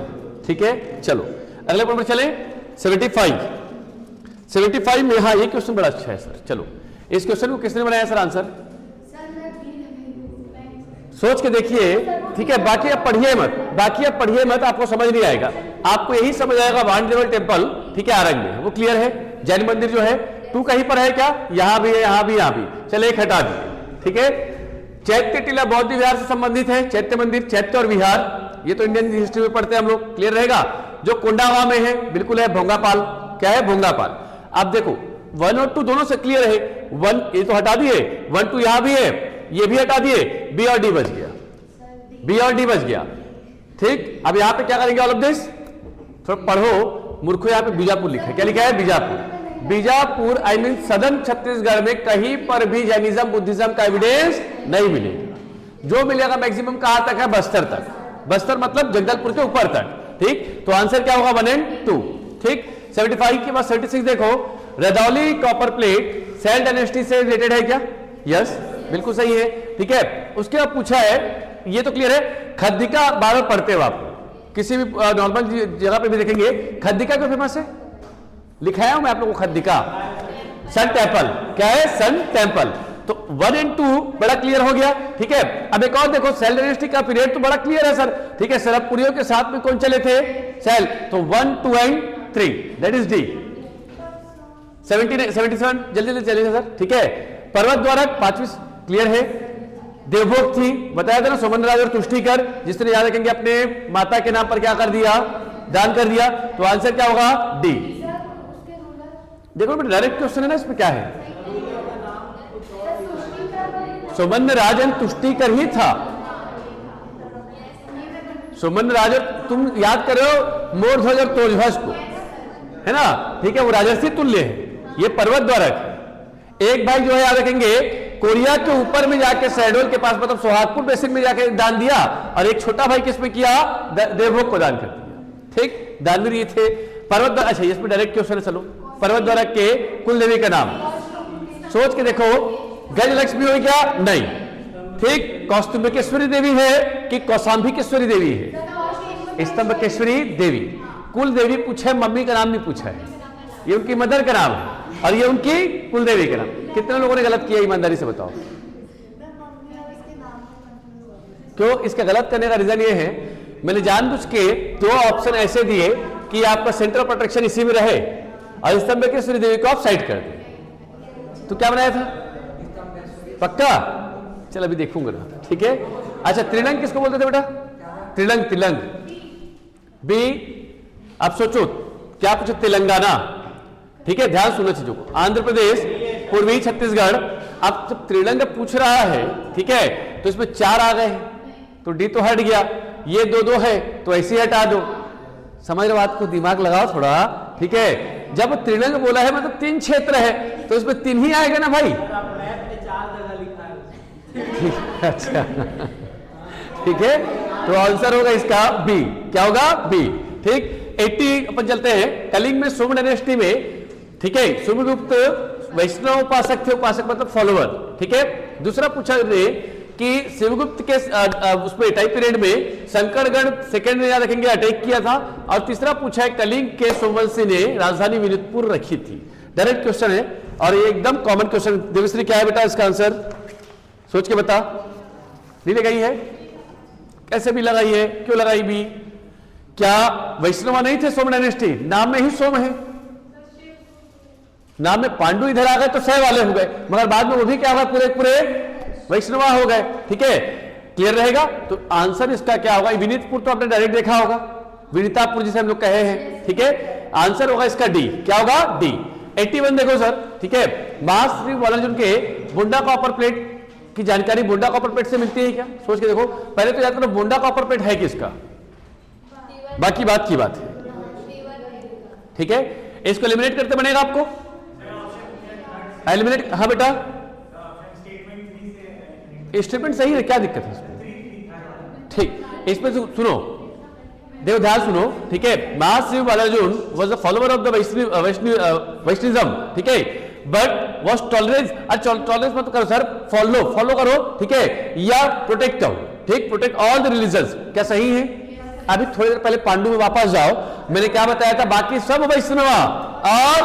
ठीक है। चलो अगले पॉइंट पर चले, 75 में, हाँ ये क्वेश्चन बड़ा अच्छा है सर। चलो इस क्वेश्चन को किसने बनाया सर आंसर, सोच के देखिए, ठीक है। बाकी अब पढ़िए मत, आपको समझ नहीं आएगा, आपको यही समझ आएगा वाणदेवल टेम्पल, ठीक है, आरंग में, वो क्लियर है। जैन मंदिर जो है 2 कहीं पर है क्या, यहां भी है, यहां भी, यहां भी, चले एक हटा दिए, ठीक है। चैत्य टीला बौद्ध विहार से संबंधित है, चैत्य मंदिर, चैत्य और विहार, ये तो इंडियन हिस्ट्री में पढ़ते हैं हम लोग, क्लियर रहेगा। जो कोंडागांव में है बिल्कुल है भोंगापाल, क्या है भोंगापाल। अब देखो 1 और 2 दोनों से क्लियर है, 1 ये तो हटा दिए, 1 2 यहां भी है, ये भी हटा दिए, बी और डी बच गया, बी और डी बच गया, ठीक। अब यहां पे क्या करेंगे ऑल ऑफ दिस, थोड़ा पढ़ो मूर्खो, यहां पे बीजापुर लिखा है, क्या लिखा है, Bijapur. Bijapur I mean southern Chhattisgarh में कहीं पर भी जैनिज्म बुद्धिज्म का एविडेंस नहीं मिलेगा, जो मिलेगा मैक्सिमम कहां तक है, बस्तर तक, बस्तर मतलब जगदलपुर के ऊपर तक, ठीक। तो आंसर क्या होगा 1 और 2, ठीक। 75 के बाद 76 देखो, रदौली कॉपर प्लेट सेल डायनेस्टी से रिलेटेड है क्या, यस बिल्कुल सही है, ठीक है। उसके बाद पूछा है, ये तो क्लियर है, खद्दिका बार बार पढ़ते हो आप, किसी भी नॉर्मल जगह पे भी देखेंगे, खद्दिका क्यों फेमस है, लिखाया हूं मैं आप लोगों को, खद्दिका सन टेम्पल, क्या है, सन टेम्पल। तो 1 और 2 बड़ा क्लियर हो गया, ठीक है। अब एक और देखो, सेल डायनेस्टी का पीरियड तो बड़ा क्लियर है सर, ठीक है। सरबपुरियों के साथ में कौन चले थे, सेल, तो 1 2 एंड 3 दैट इज डी। 77 जल्दी चलेगा सर, ठीक है। पर्वत द्वारा 5वीं क्लियर है। देवभोग थी, बताया था ना, सोमन राज और तुष्टिकर, जिसने याद रखेंगे अपने माता के नाम पर क्या कर दिया, दान कर दिया, तो आंसर क्या होगा? डी। देखो बेटा डायरेक्ट क्वेश्चन है ना, इसमें क्या है? सुमन राजन तुष्टिकर ही था। सुमन राजन, तुम याद कर रहे हो मोरध्वज और तोजध्वज को, है ना? ठीक है, वो राजर्षि तुल्य है, ये पर्वत द्वारक है। एक भाई जो है याद रखेंगे, कोरिया के ऊपर में जाके शहडोल के पास मतलब सोहागपुर बेसिन में जाके दान दिया, और एक छोटा भाई किसमें किया? देवभोग को दान कर दिया। ठीक, दानवीर ये थे। पर्वत, अच्छा इसमें डायरेक्ट क्वेश्चन है, चलो पर्वत द्वारक के कुल देवी का नाम सोच के देखो। गजलक्ष्मी हुई क्या? नहीं। ठीक, कौस्तुभकेश्वरी देवी है कि कौशाम्बिकेश्वरी देवी है? स्तंभकेश्वरी देवी। कुल देवी पूछा है, मम्मी का नाम नहीं पूछा है, ये उनकी मदर का नाम है और ये उनकी कुल देवी का नाम। कितने लोगों ने गलत किया, ईमानदारी से बताओ? क्यों? इसका गलत करने का रीजन ये है, मैंने जानबूझ के दो ऑप्शन ऐसे दिए कि आपका सेंटर ऑफ अट्रैक्शन इसी में रहे और स्तंभकेश्वरी देवी को आप साइड कर दे। तो क्या बनाया था? पक्का? चल अभी देखूंगा ना, ठीक है। अच्छा, त्रिरंग किसको बोलते थे बेटा? त्रिरंग, तिलंग। बी, आप सोचो क्या पूछो? तेलंगाना। ठीक है, ध्यान सुनो चीजों को। आंध्र प्रदेश, पूर्वी छत्तीसगढ़। अब जब त्रिरंग पूछ रहा है, ठीक है, तो इसमें 4 आ गए हैं, तो डी तो हट गया, ये 2 है तो ऐसे ही हटा दो। समझ रहे बात को? दिमाग लगाओ थोड़ा, ठीक है। जब त्रिरंग बोला है मतलब 3 क्षेत्र है, तो इसमें 3 ही आएगा ना भाई? अच्छा, ठीक है, तो आंसर होगा इसका बी। क्या होगा? बी। ठीक, 80 अपन चलते हैं। कलिंग में सोम डायनेस्टी में, ठीक है, सोमगुप्त वैष्णव उपासक थे, उपासक मतलब फॉलोवर। ठीक है। दूसरा पूछा ने कि शिवगुप्त के उसमें टाइम पीरियड में शंकरगढ़ सेकंड ने याद रखेंगे अटैक किया था। और तीसरा पूछा है कलिंग के सोमवंशी ने राजधानी विनीतपुर रखी थी। डायरेक्ट क्वेश्चन है और ये एकदम कॉमन क्वेश्चन। देवश्री क्या है बेटा इसका आंसर? सोच के बता। नहीं लगाई है? कैसे भी लगाई है? क्यों लगाई भी? क्या वैष्णव नहीं थे सोम डायनेस्टी? नाम में ही सोम है, नाम में पांडु इधर आ गए तो सह वाले हो गए, मगर बाद में वो भी क्या होगा? पूरे पूरे वैष्णवा हो गए। ठीक है, क्लियर रहेगा? तो आंसर इसका क्या होगा? विनीतपुर तो आपने डायरेक्ट देखा होगा, विनीतापुर जिसे हम लोग कहे हैं। ठीक है, आंसर होगा इसका डी। क्या होगा? डी। 81 देखो सर। ठीक है, महाश्री वालार्जुन के बुंडा कॉपर प्लेट की जानकारी बुंडा कॉपर प्लेट से मिलती है क्या? सोच के देखो। पहले तो याद करो बुंडा कॉपर प्लेट है किसका, बाकी बात की बात है। ठीक है, इसको एलिमिनेट करते बनेगा आपको एलिमिनेट। हाँ बेटा, स्टेटमेंट सही है, क्या दिक्कत है इसमें? ठीक, इसमें सुनो, देखो ध्यान सुनो। ठीक है, Mahashri Balarjun was a follower of the Vaishnavism. ठीक है, बट वॉज टॉलरेंस। टॉलरेंस मत करो सर, फॉलो करो। ठीक है, या प्रोटेक्ट करो। ठीक, प्रोटेक्ट ऑल द रिलीजन्स। क्या सही है? अभी थोड़ी देर पहले पांडु में वापस जाओ, मैंने क्या बताया था? बाकी सब वैष्णवा और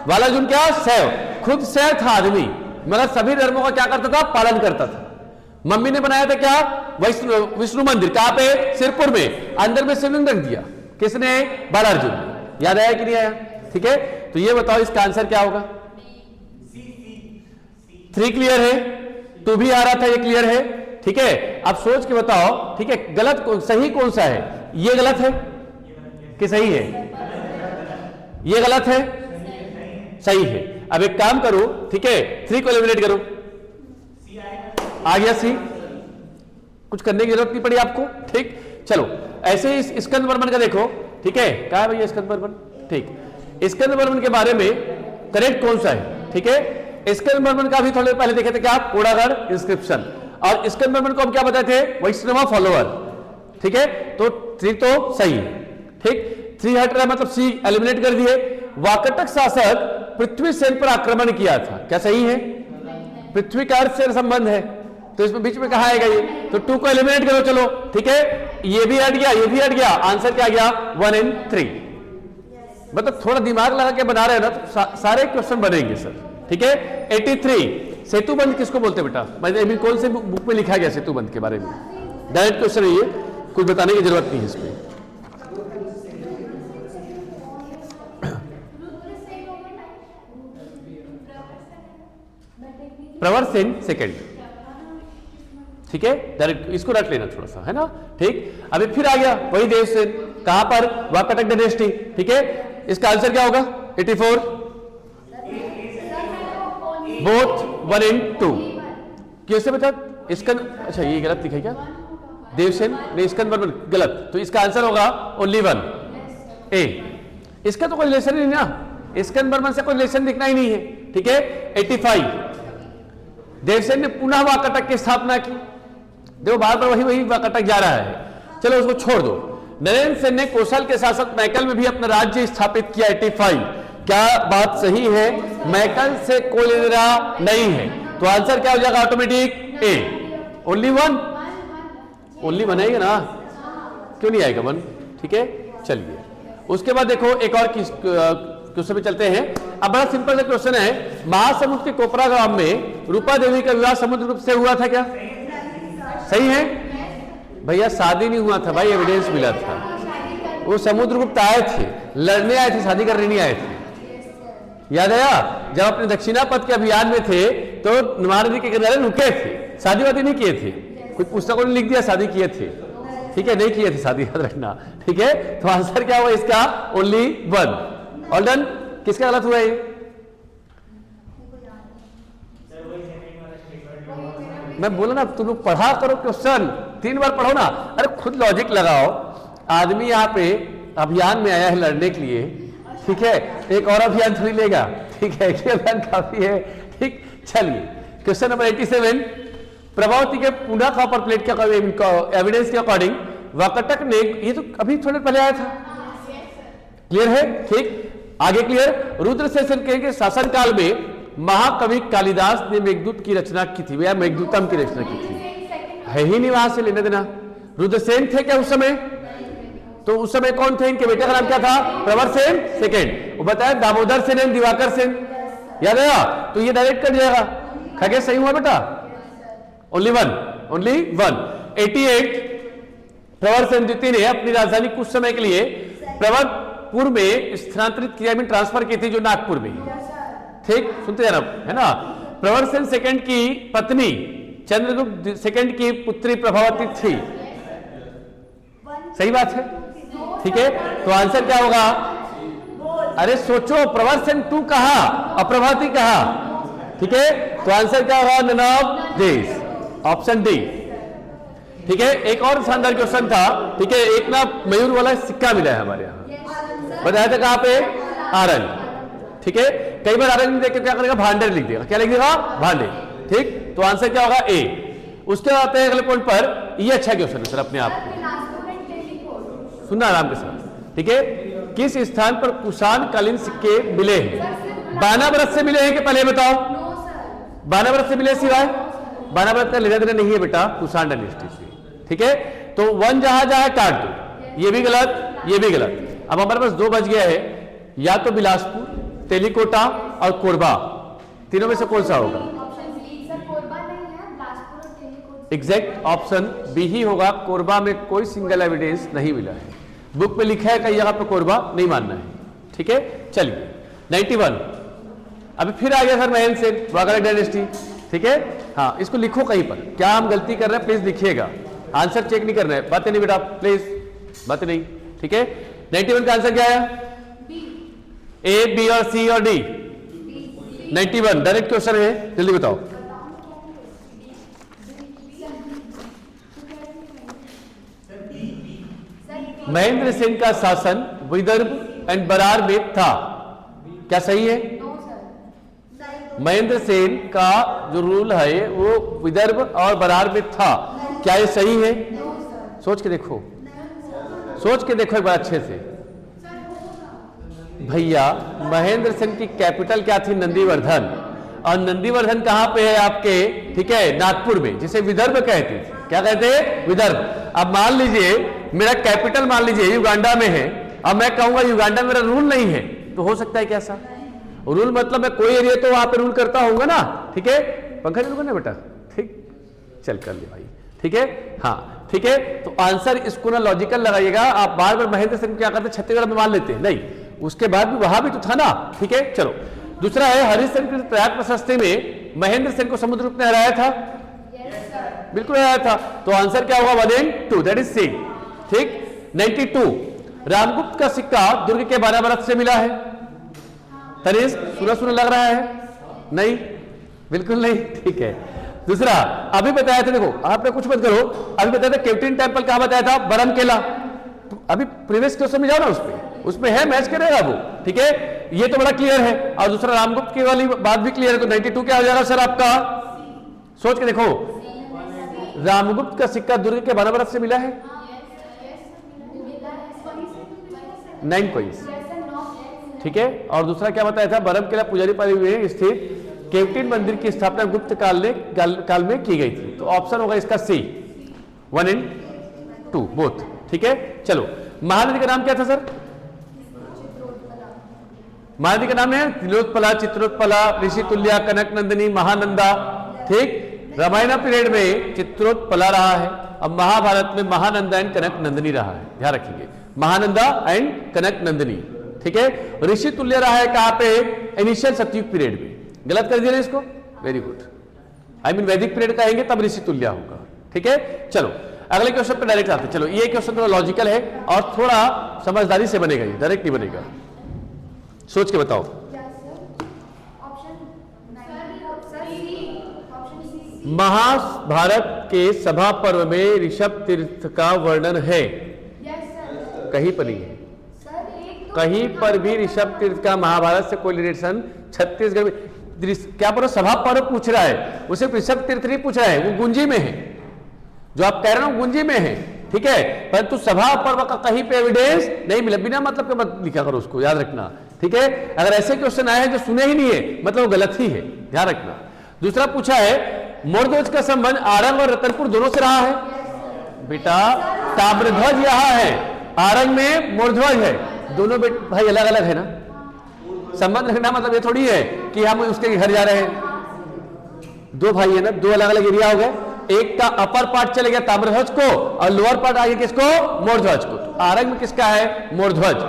वालार्जुन क्या? शैव। खुद शैव था आदमी, मगर सभी धर्मों का क्या करता था? पालन करता था। मम्मी ने बनाया था क्या? विष्णु मंदिर। कहां पे? सिरपुर में। अंदर में शिवलिंग रख दिया। किसने? वालार्जुन। याद आया कि नहीं आया? ठीक है, तो ये बताओ इसका आंसर क्या होगा? 3 क्लियर है, 2 भी आ रहा था, ये क्लियर है। ठीक है, अब सोच के बताओ। ठीक है, गलत सही कौन सा है? ये गलत है कि सही है? ये गलत है, सही है। अब एक काम करो, ठीक है, 3 को एलिमिनेट करो। आ गया सी, कुछ करने की जरूरत नहीं पड़ी आपको। ठीक, चलो ऐसे ही स्कंद वर्मन का देखो। ठीक है, कहा है भैया स्कंद वर्मन? ठीक, स्कंद वर्मन के बारे में करेक्ट कौन सा है? ठीक है, स्कंद वर्मन का भी थोड़े पहले देखे थे क्या? कोड़ागढ़ इंस्क्रिप्शन। और स्कंद वर्मन को हम क्या बताए थे? वैष्णव फॉलोअर। ठीक है, तो 3 तो सही है। ठीक, 3 हट रहा है, मतलब सी एलिमिनेट कर दिए। वाकटक शासक पृथ्वी सेन पर आक्रमण किया था। क्या सही है? पृथ्वी का अर्थ से संबंध है, तो इसमें बीच में कहा आएगा ये? तो 2 को एलिमिनेट करो। चलो ठीक है, ये भी हट गया, ये भी हट गया। आंसर क्या गया? 1 and 3। मतलब थोड़ा दिमाग लगा के बना रहे हैं ना, तो सारे क्वेश्चन बनेंगे सर। ठीक है, 83 सेतुबंध किसको बोलते बेटा? मतलब कौन से बुक में लिखा गया सेतुबंध के बारे में? डायरेक्ट क्वेश्चन है ये, कुछ बताने की जरूरत नहीं है इसमें। प्रवर सेन सेकंड। ठीक है, डायरेक्ट इसको रख लेना थोड़ा सा, है ना? ठीक, अभी फिर आ गया वही देवसेन। कहां पर? वाकाटक डायनेस्टी। ठीक है, इसका आंसर क्या होगा? 84 बोथ 1 and 2। कैसे बता? स्कंद, अच्छा ये गलत लिखा है क्या? देवसेन नहीं, स्कंद वर्मन गलत। तो इसका आंसर होगा ओनली 1 ए। इसका तो कोई रिलेशन नहीं ना, स्कंद वर्मन से कोई रिलेशन दिखना ही नहीं है। ठीक है, 85 देवसेन ने पुनः वाकाटक की स्थापना की। देखो बार बार वही वाकाटक जा रहा है, चलो उसको छोड़ दो। नरेंद्र सेन ने कौशल के शासक मैकल में भी अपना राज्य स्थापित किया 85। क्या बात सही है? मैकल से कोई लेना नहीं है, तो आंसर क्या हो जाएगा? ऑटोमेटिक ए। ओनली 1, ओनली 1 आएगा ना, क्यों नहीं आएगा 1? ठीक है, चलिए उसके बाद देखो एक और क्वेश्चन पे चलते हैं। अब बड़ा सिंपल सा क्वेश्चन है, महासमुद्र के कोपरा ग्राम में रूपा देवी का विवाह समुद्रगुप्त से हुआ था क्या? सही है भैया, शादी नहीं हुआ था भाई, एविडेंस मिला था। वो समुद्रगुप्त आए थे, लड़ने आए थे, शादी करने नहीं आए थे। याद आया? जब अपने दक्षिणापथ के अभियान में थे तो महानदी के किनारे रुके थे, शादी वादी नहीं किए थे। कुछ पुस्तकों ने लिख दिया शादी किए थे, ठीक है, नहीं किए थे शादी, याद रखना। ठीक है, तो आंसर क्या हुआ इसका? ओनली 1। All done. किसका गलत हुआ ये? मैं बोला ना, तुम लोग पढ़ा करो क्वेश्चन, 3 बार पढ़ो ना। अरे खुद लॉजिक लगाओ। आदमी यहाँ पे अभियान में आया है लड़ने के लिए, ठीक है, एक और अभियान थोड़ी लेगा। ठीक है, एक अभियान काफी है। ठीक, चलिए क्वेश्चन नंबर 87। प्रभावती के पुनः कॉपर प्लेट के एविडेंस के अकॉर्डिंग वाकाटक ने, ये तो अभी थोड़े पहले आया था, क्लियर है? ठीक, आगे क्लियर। रुद्रसेन के शासनकाल में महाकवि कालिदास ने मेघदूत की रचना की थी, या मेघदूतम की रचना की थी। है ही नहीं वहां से लेने देना। रुद्रसेन थे क्या उस समय? तो उस समय कौन थे? इनके बेटे का नाम क्या था? प्रवर सेन सेकेंड। वो बताया दामोदर सेन एंड दिवाकर सेन, याद आया? तो ये डायरेक्ट कर जाएगा। खगेश सही हुआ बेटा? Only 1, only 1। 88 प्रवर सेन द्वितीय ने अपनी राजधानी कुछ समय के लिए प्रवरपुर में स्थानांतरित किया, में ट्रांसफर की थी, जो नागपुर में। ठीक, सुनते जाना है ना। प्रवर सेन सेकंड की पत्नी चंद्रगुप्त सेकंड की पुत्री प्रभावती थी। सही बात है, ठीक है। तो आंसर क्या होगा? अरे सोचो, प्रवर सेन 2 कहा और प्रभावती कहा, ठीक है। तो आंसर क्या होगा? None of this, option D. ठीक है, एक और शानदार क्वेश्चन था, ठीक है। एक ना मयूर वाला सिक्का मिला है हमारे यहाँ, बताया था कहां पे? आरंग, ठीक है। कई बार आरंग देख के क्या करेगा? भांडे लिख देगा। क्या लिख देगा? भांडे। ठीक, तो आंसर क्या होगा? ए। उसके बाद आते हैं अगले पॉइंट पर। ये अच्छा क्वेश्चन है सर, अपने आप सुनना आराम के साथ, ठीक है। किस स्थान पर कुषाण कालीन सिक्के मिले हैं? बानावरत से मिले हैं कि पहले बताओ? बानावरत से मिले, सिवाय बानावरत का लेना देना नहीं है बेटा, कुषाण डायनेस्टी से, ठीक है। तो 1 जहां जहां काट दो, ये भी गलत, ये भी गलत। अब हमारे पास 2 बच गया है, या तो बिलासपुर, तेलिकोटा और कोरबा, तीनों में से कौन सा होगा? एग्जैक्ट ऑप्शन बी ही होगा। कोरबा में कोई सिंगल एविडेंस नहीं मिला है, बुक में लिखा है कई जगह पे कोरबा, नहीं मानना है, ठीक है। चलिए 91। अभी फिर आ गया सर महेंद्र सेन, वाकाटक डायनेस्टी, ठीक है। हाँ, इसको लिखो कहीं पर, क्या हम गलती कर रहे हैं प्लीज लिखिएगा, आंसर चेक नहीं करना है, बातें नहीं बेटा प्लीज, बातें नहीं, ठीक है। 91 का आंसर क्या है? ए, बी और सी और डी? 91 डायरेक्ट क्वेश्चन है, जल्दी बताओ। महेंद्र सेन का शासन विदर्भ एंड बरार में था, क्या सही है? महेंद्र सेन का जो रूल है वो विदर्भ और बरार में था, क्या ये सही है? सोच के देखो, सोच के देखो एक बार अच्छे से भैया। महेंद्र सेन की कैपिटल क्या थी? नंदीवर्धन, और नंदीवर्धन कहां पे है आपके? ठीक है, नागपुर में, जिसे विदर्भ कहते थे। क्या कहते हैं? विदर्भ। अब मान लीजिए मेरा कैपिटल मान लीजिए युगांडा में है, अब मैं कहूंगा युगांडा मेरा रूल नहीं है, तो हो सकता है कैसा? रूल मतलब मैं कोई एरिया तो वहां पे रूल करता होऊंगा ना, ठीक है। पंखा चल करना बेटा, ठीक, चल कर ले भाई, ठीक है। हाँ ठीक है, तो आंसर इसको ना लॉजिकल लगाइएगा। आप बार बार महेंद्र सेन क्या करते? छत्तीसगढ़ में मान लेते हैं, नहीं, उसके बाद भी वहां भी तो था ना, ठीक है। चलो दूसरा है, हरिश्चंद्र की प्रयाग प्रशस्ति में महेंद्र सेन को समुद्रगुप्त ने हराया था? बिल्कुल हराया था। तो आंसर क्या होगा? 1 and 2, दैट इज सी, ठीक। 92 रामगुप्त का सिक्का दुर्ग के बाराबरत से मिला है। तनिष्क, सुना सुना लग रहा है? नहीं, बिल्कुल नहीं। ठीक है। दूसरा, अभी बताया था, देखो आपने कुछ मत करो, अभी बताया था केवटिन टेम्पल कहां बताया था? बरमकेला। अभी प्रीवियस क्वेश्चन में जाओ ना, उसमें है, मैच करेगा वो। ठीक है, ये तो बड़ा क्लियर है। और दूसरा रामगुप्त की वाली बात भी क्लियर है। तो 92 क्या हो जाएगा सर आपका? सोच के देखो, रामगुप्त का सिक्का दुर्ग के बाराबरत से मिला है 9 कॉइंस। ठीक है। और दूसरा क्या बताया था? बरमकेला पुजारी पाली में स्थित केवटिन मंदिर की स्थापना गुप्त काल में की गई थी। तो ऑप्शन होगा इसका सी, 1 and 2 बोथ। ठीक है। चलो, महानदी का नाम क्या था सर? महानदी का नाम है तिलोत्पला, चित्रोत्पला, ऋषितुल्या, कनक नंदिनी, महानंदा। ठीक। रामायण पीरियड में चित्रोत्पला रहा है, अब महाभारत में महानंदा एंड कनक नंदिनी रहा है। ध्यान रखिए, महानंदा एंड कनक नंदिनी। ठीक है। ऋषितुल्य रहा है कहां पे? इनिशियल सतयुग पीरियड में। गलत कर दिया ना इसको? Very good. आई मीन वैदिक पीरियड कहेंगे तब ऋषितुल्य होगा। ठीक है। चलो अगले क्वेश्चन पे डायरेक्ट आते हैं। चलो, ये क्वेश्चन थोड़ा लॉजिकल है और थोड़ा समझदारी से बनेगा, ये डायरेक्ट नहीं बनेगा। सोच के बताओ। महाभारत के सभा पर्व में ऋषभ तीर्थ का वर्णन है? कहीं पर नहीं है, कहीं पर भी ऋषभ तीर्थ का महाभारत से कोई रिलेशन छत्तीसगढ़ में क्या पर सभा पर्व पूछ रहा है, उसे ऋषभ तीर्थ नहीं पूछ रहा है, वो गुंजी में है। जो आप कह रहे हो गुंजी में है। ठीक है। परंतु सभा पर्व का कहीं पे एविडेंस नहीं मिला। बिना मतलब के मत लिखा करो, उसको याद रखना। ठीक है। अगर ऐसे क्वेश्चन आए हैं जो सुने ही नहीं है, मतलब वो गलत ही है, ध्यान रखना। दूसरा पूछा है, मोरध्वज का संबंध आरंग और रतनपुर दोनों से रहा है? बेटा, ताम्रध्वज यहां है, आरंग में मोरध्वज है, दोनों भाई अलग अलग है ना। संबंध रखना मतलब ये थोड़ी है कि हम उसके घर जा रहे हैं। दो भाई है ना, दो अलग अलग एरिया हो गए। एक का अपर पार्ट चले गया ताम्रध्वज को और लोअर पार्ट आ गया किसको? मोरध्वज को। तो आरंग में किसका है? मोरध्वज।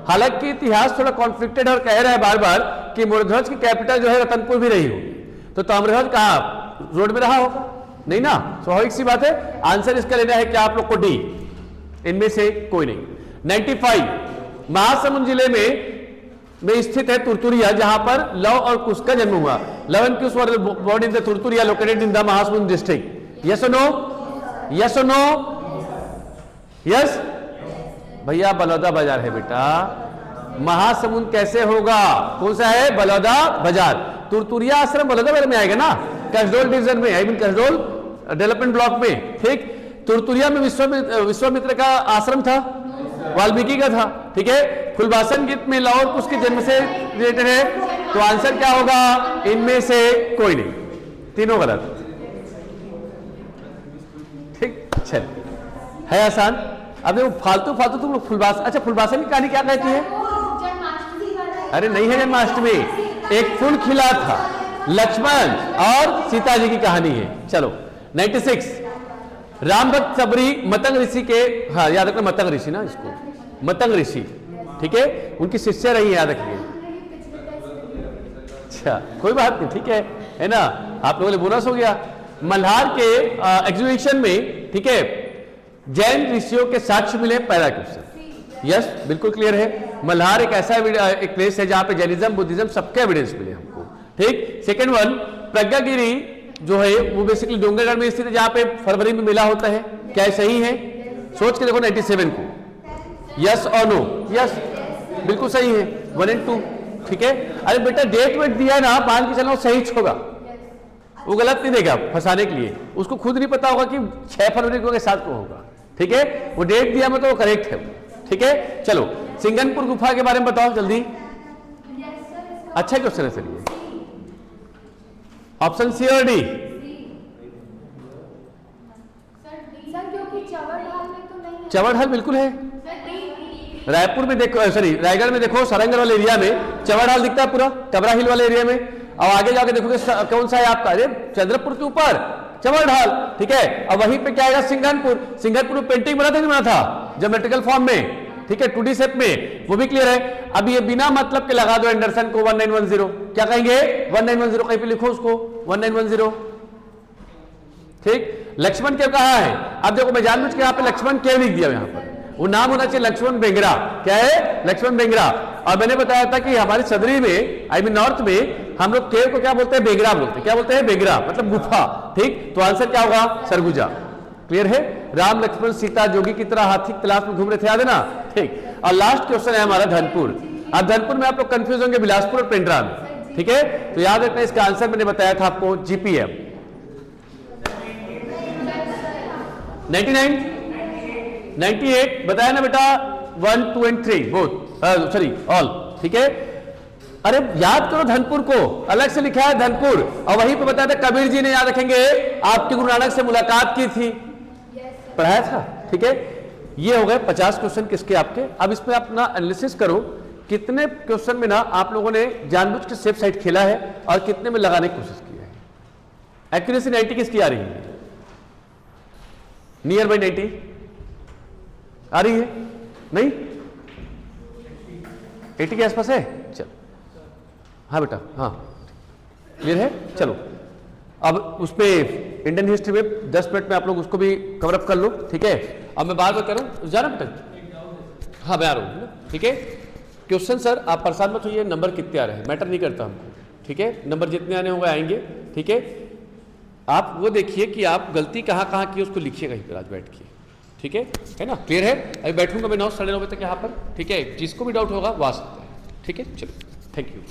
हालांकि इतिहास थोड़ा कॉन्फ्लिक्टेड और कह रहा है बार बार कि मोरध्वज की कैपिटल जो है रतनपुर भी रही होगी, तो ताम्रध्वज कहां? रोड में रहा होगा? नहीं ना, स्वाभाविक सी बात है। आंसर इसका लेना है क्या आप लोग को? डी, इनमें से कोई नहीं। 95, महासमुंद जिले में स्थित है तुरतुरिया, जहां पर लव और कुश का जन्म हुआ। Luv and Kush were born in the Turturiya located in the Mahasamund district. Yes और नो? यस और नो? यस भैया, बलौदा बाजार है बेटा। महासमुंद कैसे होगा? कौन सा है? बलौदा बाजार। तुरतुरिया आश्रम बलौदा बाजार में आएगा ना, कसडोल डिवीजन में, I mean Kasdol development block में। ठीक। तुरतुरिया में विश्वामित्र का आश्रम था, वाल्मीकि का था। ठीक है। फुलवासन गीत में लव और कुश के जन्म से रिलेटेड है, तो आंसर क्या होगा? इनमें से कोई नहीं, तीनों गलत। ठीक, चल है आसान। अब देखो फालतू फालतू तुम लोग फुलवासन, अच्छा फुलवासन की कहानी क्या कहती है? अरे नहीं है जन्माष्टमी, एक फूल खिला था, लक्ष्मण और सीता जी की कहानी है। चलो 96, राम भक्त सबरी मतंग ऋषि के, हाँ याद रखना मतंग ऋषि ना, इसको मतंग ऋषि। ठीक है। उनकी शिष्या रही, याद रखिए। अच्छा कोई बात नहीं, ठीक है ना, आप लोगों ने बोनस हो गया। मल्हार के एग्जीबिशन में, ठीक है, जैन ऋषियों के साक्ष्य मिले। पहला क्वेश्चन यस, बिल्कुल क्लियर है। मल्हार एक ऐसा एक प्लेस है जहां पे जैनिज्म बुद्धिज्म सबके एविडेंस मिले हमको। ठीक। सेकंड वन, प्रज्ञागिरी जो है वो बेसिकली डोंगरगढ़ में स्थित है, जहां पे फरवरी में मेला होता है। क्या ये सही है? सोच के देखो 97 को। यस और नो? यस, बिल्कुल सही है। 1 and 2। ठीक है। अरे बेटा डेट वेट दिया ना, मान के चलो सही होगा, वो गलत नहीं देगा फंसाने के लिए। उसको खुद नहीं पता होगा कि 6 फरवरी को 7 को होगा। ठीक है। वो डेट दिया मतलब वो करेक्ट है। ठीक है। चलो सिंगनपुर गुफा के बारे में बताओ जल्दी। अच्छा क्वेश्चन है सर ये। ऑप्शन सी और डी? चवड़हल बिल्कुल है। रायपुर में देखो, सॉरी रायगढ़ में देखो, सरंगर वाले एरिया में चवड़हल दिखता है पूरा, टबरा हिल वाले एरिया में। और आगे जाके देखोगे कौन सा है आपका? अरे चंद्रपुर के ऊपर चवड़हल। ठीक है। और वहीं पे क्या आएगा? सिंगनपुर। सिंगनपुर में पेंटिंग बना था नहीं बना था? ज्योमेट्रिकल फॉर्म में। ठीक है, 2D शेप में, वो भी क्लियर है। अब ये बिना मतलब के लगा दो एंडरसन को 1910। क्या कहेंगे? 1910 कहीं पे लिखो उसको 1910। ठीक। लक्ष्मण केव कहां है? अब देखो मैं जानबूझ के यहाँ पे लक्ष्मण केव लिख दिया यहाँ पर। वो नाम होना चाहिए लक्ष्मण बेंगरा। क्या है? लक्ष्मण बेंगरा। और मैंने बताया था कि हमारे सदरी में, आई मीन नॉर्थ में, हम लोग केव को क्या बोलते हैं? बेगरा बोलते हैं। क्या बोलते हैं? बेगरा, मतलब गुफा। ठीक, तो आंसर क्या होगा? सरगुजा। क्लियर है? राम लक्ष्मण सीता जोगी की तरह हाथी की तलाश में घूम रहे थे, याद है ना? ठीक। और लास्ट क्वेश्चन है हमारा धनपुर। अब धनपुर में आप लोग कंफ्यूज होंगे बिलासपुर और पेंड्रा में। ठीक है, तो याद रखना इसका आंसर मैंने बताया था आपको जीपीएम 99 98 बताया ना बेटा। 1 2 एंड 3 बोथ, सॉरी ऑल। ठीक है, अरे याद करो धनपुर को, अलग से लिखा है धनपुर, और वहीं पे बताया था कबीर जी ने, याद रखेंगे, आपकी गुरु नानक से मुलाकात की थी, पढ़ाया था। ठीक है, ये हो गए 50 क्वेश्चन किसके आपके। अब इसमें अपना एनालिसिस करो, कितने क्वेश्चन में ना आप लोगों ने जानबूझ के सेफ साइड खेला है और कितने में लगाने की कोशिश की है। एक्यूरेसी 90 किसकी आ रही है? नियर बाई 90 आ रही है? नहीं, 80 के आसपास है। चलो, हाँ बेटा, हाँ क्लियर है। चलो, अब उस पे इंडियन हिस्ट्री में 10 मिनट में आप लोग उसको भी कवर अप कर लो। ठीक है, अब मैं बार बार कर रहा हूँ, जा रहा बेटा? हाँ मैं आ रहा हूँ। ठीक है, क्वेश्चन सर आप परेशान मत होइए, नंबर कितने आ रहे हैं मैटर नहीं करता हमको। ठीक है, नंबर जितने आने होंगे आएंगे। ठीक है, आप वो देखिए कि आप गलती कहाँ की उसको लिखिए कहीं पर आज बैठ के। ठीक है ना? क्लियर है? अभी बैठूंगा मैं 9 साढ़े 9 बजे तक यहाँ पर। ठीक है, जिसको भी डाउट होगा वो आ सकता है। ठीक है, चलो, थैंक यू।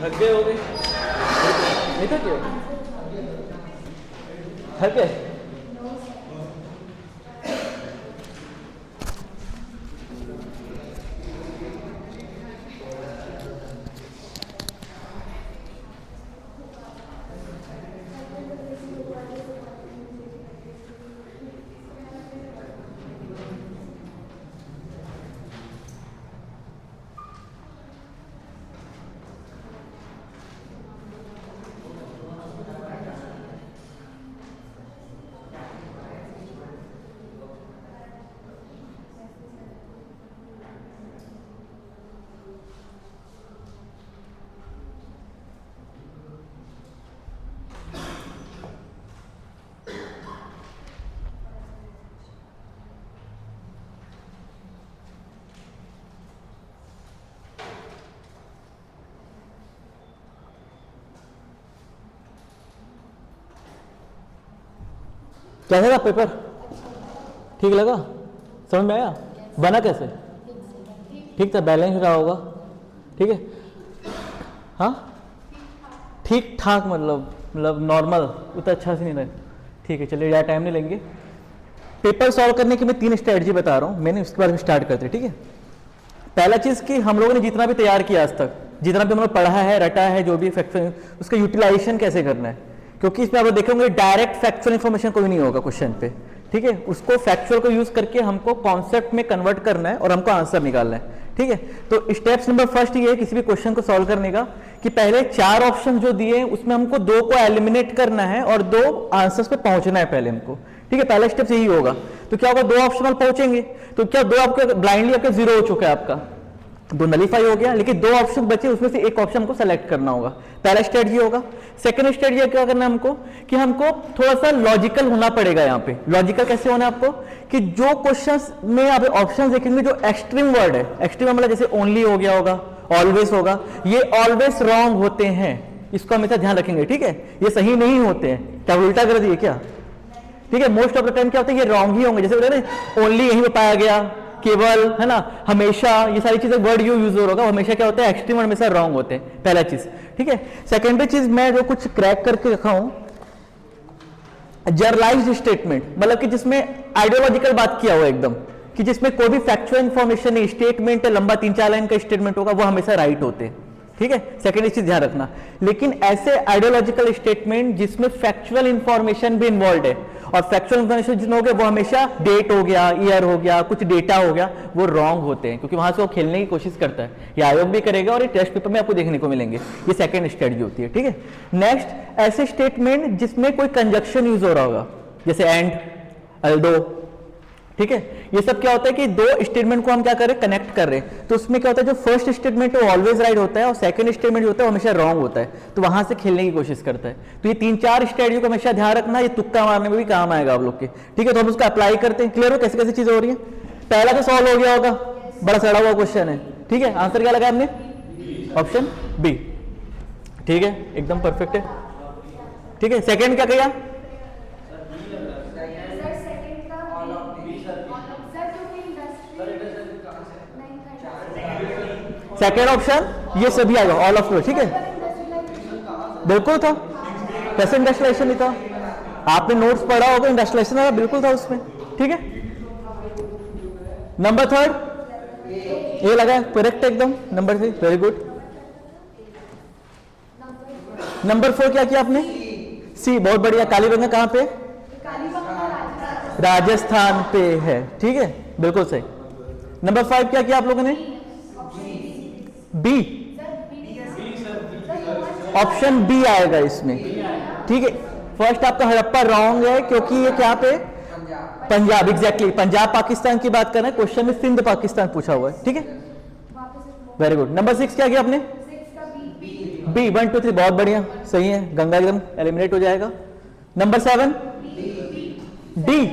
थक गए होगे? नहीं थक गए? थक गए? कैसा था पेपर? ठीक लगा? समझ में आया? बना कैसे? ठीक था, बैलेंस रहा होगा। ठीक है, हाँ ठीक ठाक, मतलब नॉर्मल, उतना अच्छा से नहीं रहे। ठीक है, चलिए ज़्यादा टाइम नहीं लेंगे। पेपर सॉल्व करने की मैं 3 स्ट्रेटजी बता रहा हूँ, मैंने उसके बारे में स्टार्ट करते हैं। ठीक है, पहला चीज़ कि हम लोगों ने जितना भी तैयार किया आज तक, जितना भी हमने पढ़ा है, रटा है, जो भी फैक्चुअल, उसका यूटिलाइजेशन कैसे करना है, क्योंकि इसमें आप देखेंगे डायरेक्ट फैक्चुअल इन्फॉर्मेशन कोई नहीं होगा क्वेश्चन पे। ठीक है, उसको फैक्चुअल को यूज करके हमको कॉन्सेप्ट में कन्वर्ट करना है और हमको आंसर निकालना है। ठीक है, तो स्टेप्स नंबर फर्स्ट ये है किसी भी क्वेश्चन को सॉल्व करने का कि पहले 4 ऑप्शन जो दिए हैं उसमें हमको 2 को एलिमिनेट करना है और 2 आंसर्स पे पहुंचना है पहले हमको। ठीक है, पहला स्टेप यही होगा। तो क्या होगा, 2 ऑप्शनल पहुंचेंगे तो क्या 2 आपके ब्लाइंडली आपके 0 हो चुका है, आपका 2 नलीफाई हो गया, लेकिन 2 ऑप्शन बचे, उसमें से एक ऑप्शन को सेलेक्ट करना होगा। पहला स्ट्रेटजी होगा। सेकंड स्ट्रेटजी क्या करना है हमको कि हमको थोड़ा सा लॉजिकल होना पड़ेगा। यहाँ पे लॉजिकल कैसे होना है आपको कि जो क्वेश्चंस में आप ऑप्शन देखेंगे जो एक्सट्रीम वर्ड है, एक्सट्रीम मतलब जैसे ओनली हो गया होगा, ऑलवेज होगा, ये ऑलवेज रॉन्ग होते हैं, इसको हमेशा ध्यान रखेंगे। ठीक है, ये सही नहीं होते हैं। क्या उल्टा कर दिए क्या? ठीक है, मोस्ट ऑफ द टाइम क्या होता है, ये रॉन्ग ही होंगे। जैसे बोले ना ओनली यहीं पे पाया गया, केवल, है ना, हमेशा, ये सारी चीजें वर्ड यूज हो रहा हमेशा क्या होता है, एक्सट्रीम और हमेशा रॉन्ग होते हैं, पहला चीज, ठीक है। सेकेंडरी चीज मैं जो कुछ क्रैक करके रखा हूं, जनरलाइज्ड स्टेटमेंट, मतलब कि जिसमें आइडियोलॉजिकल बात किया हुआ एकदम, कि जिसमें कोई भी फैक्चुअल इंफॉर्मेशन नहीं, स्टेटमेंट लंबा 3-4 लाइन का स्टेटमेंट होगा, वो हमेशा राइट होते हैं, ठीक है। सेकेंड चीज ध्यान रखना। लेकिन ऐसे आइडियोलॉजिकल स्टेटमेंट जिसमें फैक्चुअल इंफॉर्मेशन भी इन्वॉल्व है, और फैक्चुअल इंफॉर्मेशन जिसमें हो गया वो हमेशा डेट हो गया, ईयर हो गया, कुछ डेटा हो गया, वो रॉन्ग होते हैं, क्योंकि वहां से वो खेलने की कोशिश करता है। ये आयोग भी करेगा और ये टेस्ट पेपर में आपको देखने को मिलेंगे। ये सेकंड स्ट्रेटजी होती है, ठीक है। नेक्स्ट, ऐसे स्टेटमेंट जिसमें कोई कंजक्शन यूज हो रहा होगा, जैसे एंड, अल्दो, ठीक है। ये सब क्या होता है कि दो स्टेटमेंट को हम क्या कर रहे हैं, कनेक्ट कर रहे हैं, तो उसमें क्या होता है, जो फर्स्ट स्टेटमेंट है वो ऑलवेज राइट होता है और सेकंड स्टेटमेंट होता है वो हमेशा रॉन्ग होता है, तो वहां से खेलने की कोशिश करता है। तो ये 3-4 स्ट्रेटजी को हमेशा ध्यान रखना, ये तुक्का मारने में भी काम आएगा आप लोग के, ठीक है। तो हम उसका अप्लाई करते हैं। क्लियर हो कैसे कैसे चीजें हो रही है? पहला तो सॉल्व हो गया होगा, बड़ा सड़ा हुआ क्वेश्चन है, ठीक है। आंसर क्या लगा हमने? ऑप्शन बी, ठीक है, एकदम परफेक्ट है, ठीक है। सेकेंड क्या किया? सेकेंड ऑप्शन ये सभी आएगा, ऑल ऑफ, ठीक है, बिल्कुल था। कैसे इंडस्ट्रियलाइजेशन नहीं था? आपने नोट्स पढ़ा होगा, इंडस्ट्रियलाइजेशन आया, बिल्कुल था उसमें, ठीक है। नंबर थर्ड ये लगा, करेक्ट एकदम। Number 3 very good. नंबर 4 क्या किया आपने? सी, बहुत बढ़िया। कालीबंगा कहां पे? राजस्थान पे है, ठीक है, बिल्कुल सही। नंबर 5 क्या किया आप लोगों ने? बी, ऑप्शन बी आएगा इसमें, ठीक है। फर्स्ट आपका हड़प्पा रॉन्ग है, क्योंकि ये क्या पे? पंजाब, एग्जैक्टली पंजाब पाकिस्तान की बात कर रहे हैं, क्वेश्चन में सिंध पाकिस्तान पूछा हुआ है, ठीक है, वेरी गुड। नंबर 6 क्या किया आपने? बी, 1 2 3, बहुत बढ़िया, सही है, गंगा एकदम एलिमिनेट हो जाएगा। नंबर 7 डी,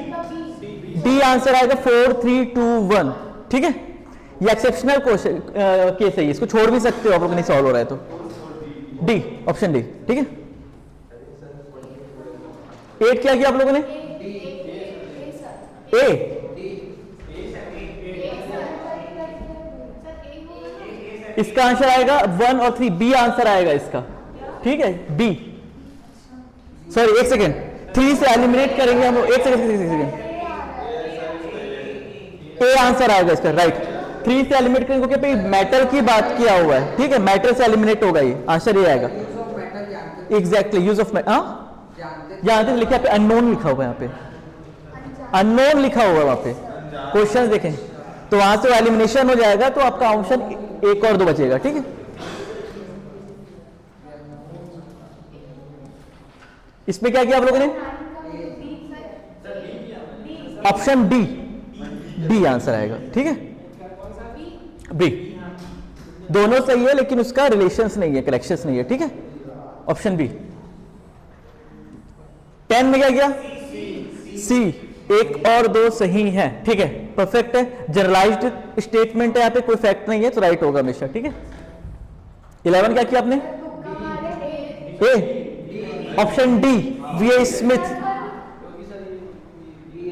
डी आंसर आएगा 4 3 2 1, ठीक है। ये एक्सेप्शनल केस है, इसको छोड़ भी सकते हो आप लोग, नहीं सॉल्व हो रहा है तो। डी, ऑप्शन डी, ठीक है। 8 क्या किया आप लोगों ने? ए, इसका आंसर आएगा 1 और 3, बी आंसर आएगा इसका, ठीक है, बी। सॉरी, एक सेकेंड, 3 से एलिमिनेट करेंगे हम लोग, एक सेकेंड, ए आंसर आएगा इसका, राइट। 3 से एलिमिनेट करेंगे क्योंकि मेटल की बात किया हुआ है, ठीक है, मेटल से एलिमिनेट होगा, ये आंसर ये आएगा, एग्जैक्टली, यूज ऑफ मेटल। जानते लिखा पे, अननोन लिखा हुआ है, यहाँ पे अननोन लिखा हुआ है, वहां पे क्वेश्चन देखें तो वहां से एलिमिनेशन हो जाएगा, तो आपका ऑप्शन 1 और 2 बचेगा, ठीक है। इसमें क्या किया आप लोगों ने? ऑप्शन डी, डी आंसर आएगा, ठीक है, बी। दोनों सही है, लेकिन उसका रिलेशंस नहीं है, करेक्शंस नहीं है, ठीक है, ऑप्शन बी। 10 में क्या किया? सी, 1 और 2 सही है, ठीक है, परफेक्ट है। जनरलाइज्ड स्टेटमेंट है, यहाँ पे कोई फैक्ट नहीं है, तो राइट होगा हमेशा, ठीक है। 11 क्या किया आपने? ए, ऑप्शन डी, वी स्मिथ,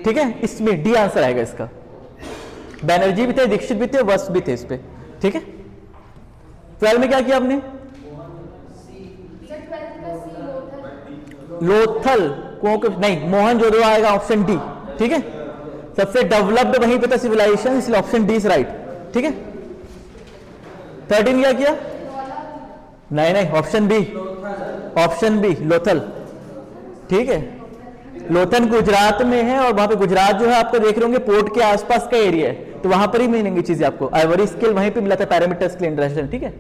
ठीक है, इसमें डी आंसर आएगा इसका। बैनर्जी भी थे, दीक्षित भी थे, वस्त भी थे इस पे, ठीक है। 12 में क्या किया आपने? लोथल, नहीं, मोहनजोदड़ो आएगा, ऑप्शन डी, ठीक है, सबसे डेवलप्ड वहीं पे था सिविलाइजेशन, इसलिए ऑप्शन डी इज राइट, ठीक है। 13 क्या किया? नहीं, option B, option B, Lothal, ठीक है। लोथल गुजरात में है, और वहां पे गुजरात जो है आपको देख रहे होंगे पोर्ट के आसपास का एरिया है, तो वहां पर ही मिलेंगी चीजें आपको। आइवरी स्केल वहीं पे मिला था, पैरामीटर स्केल इंटरनेशनल, ठीक है।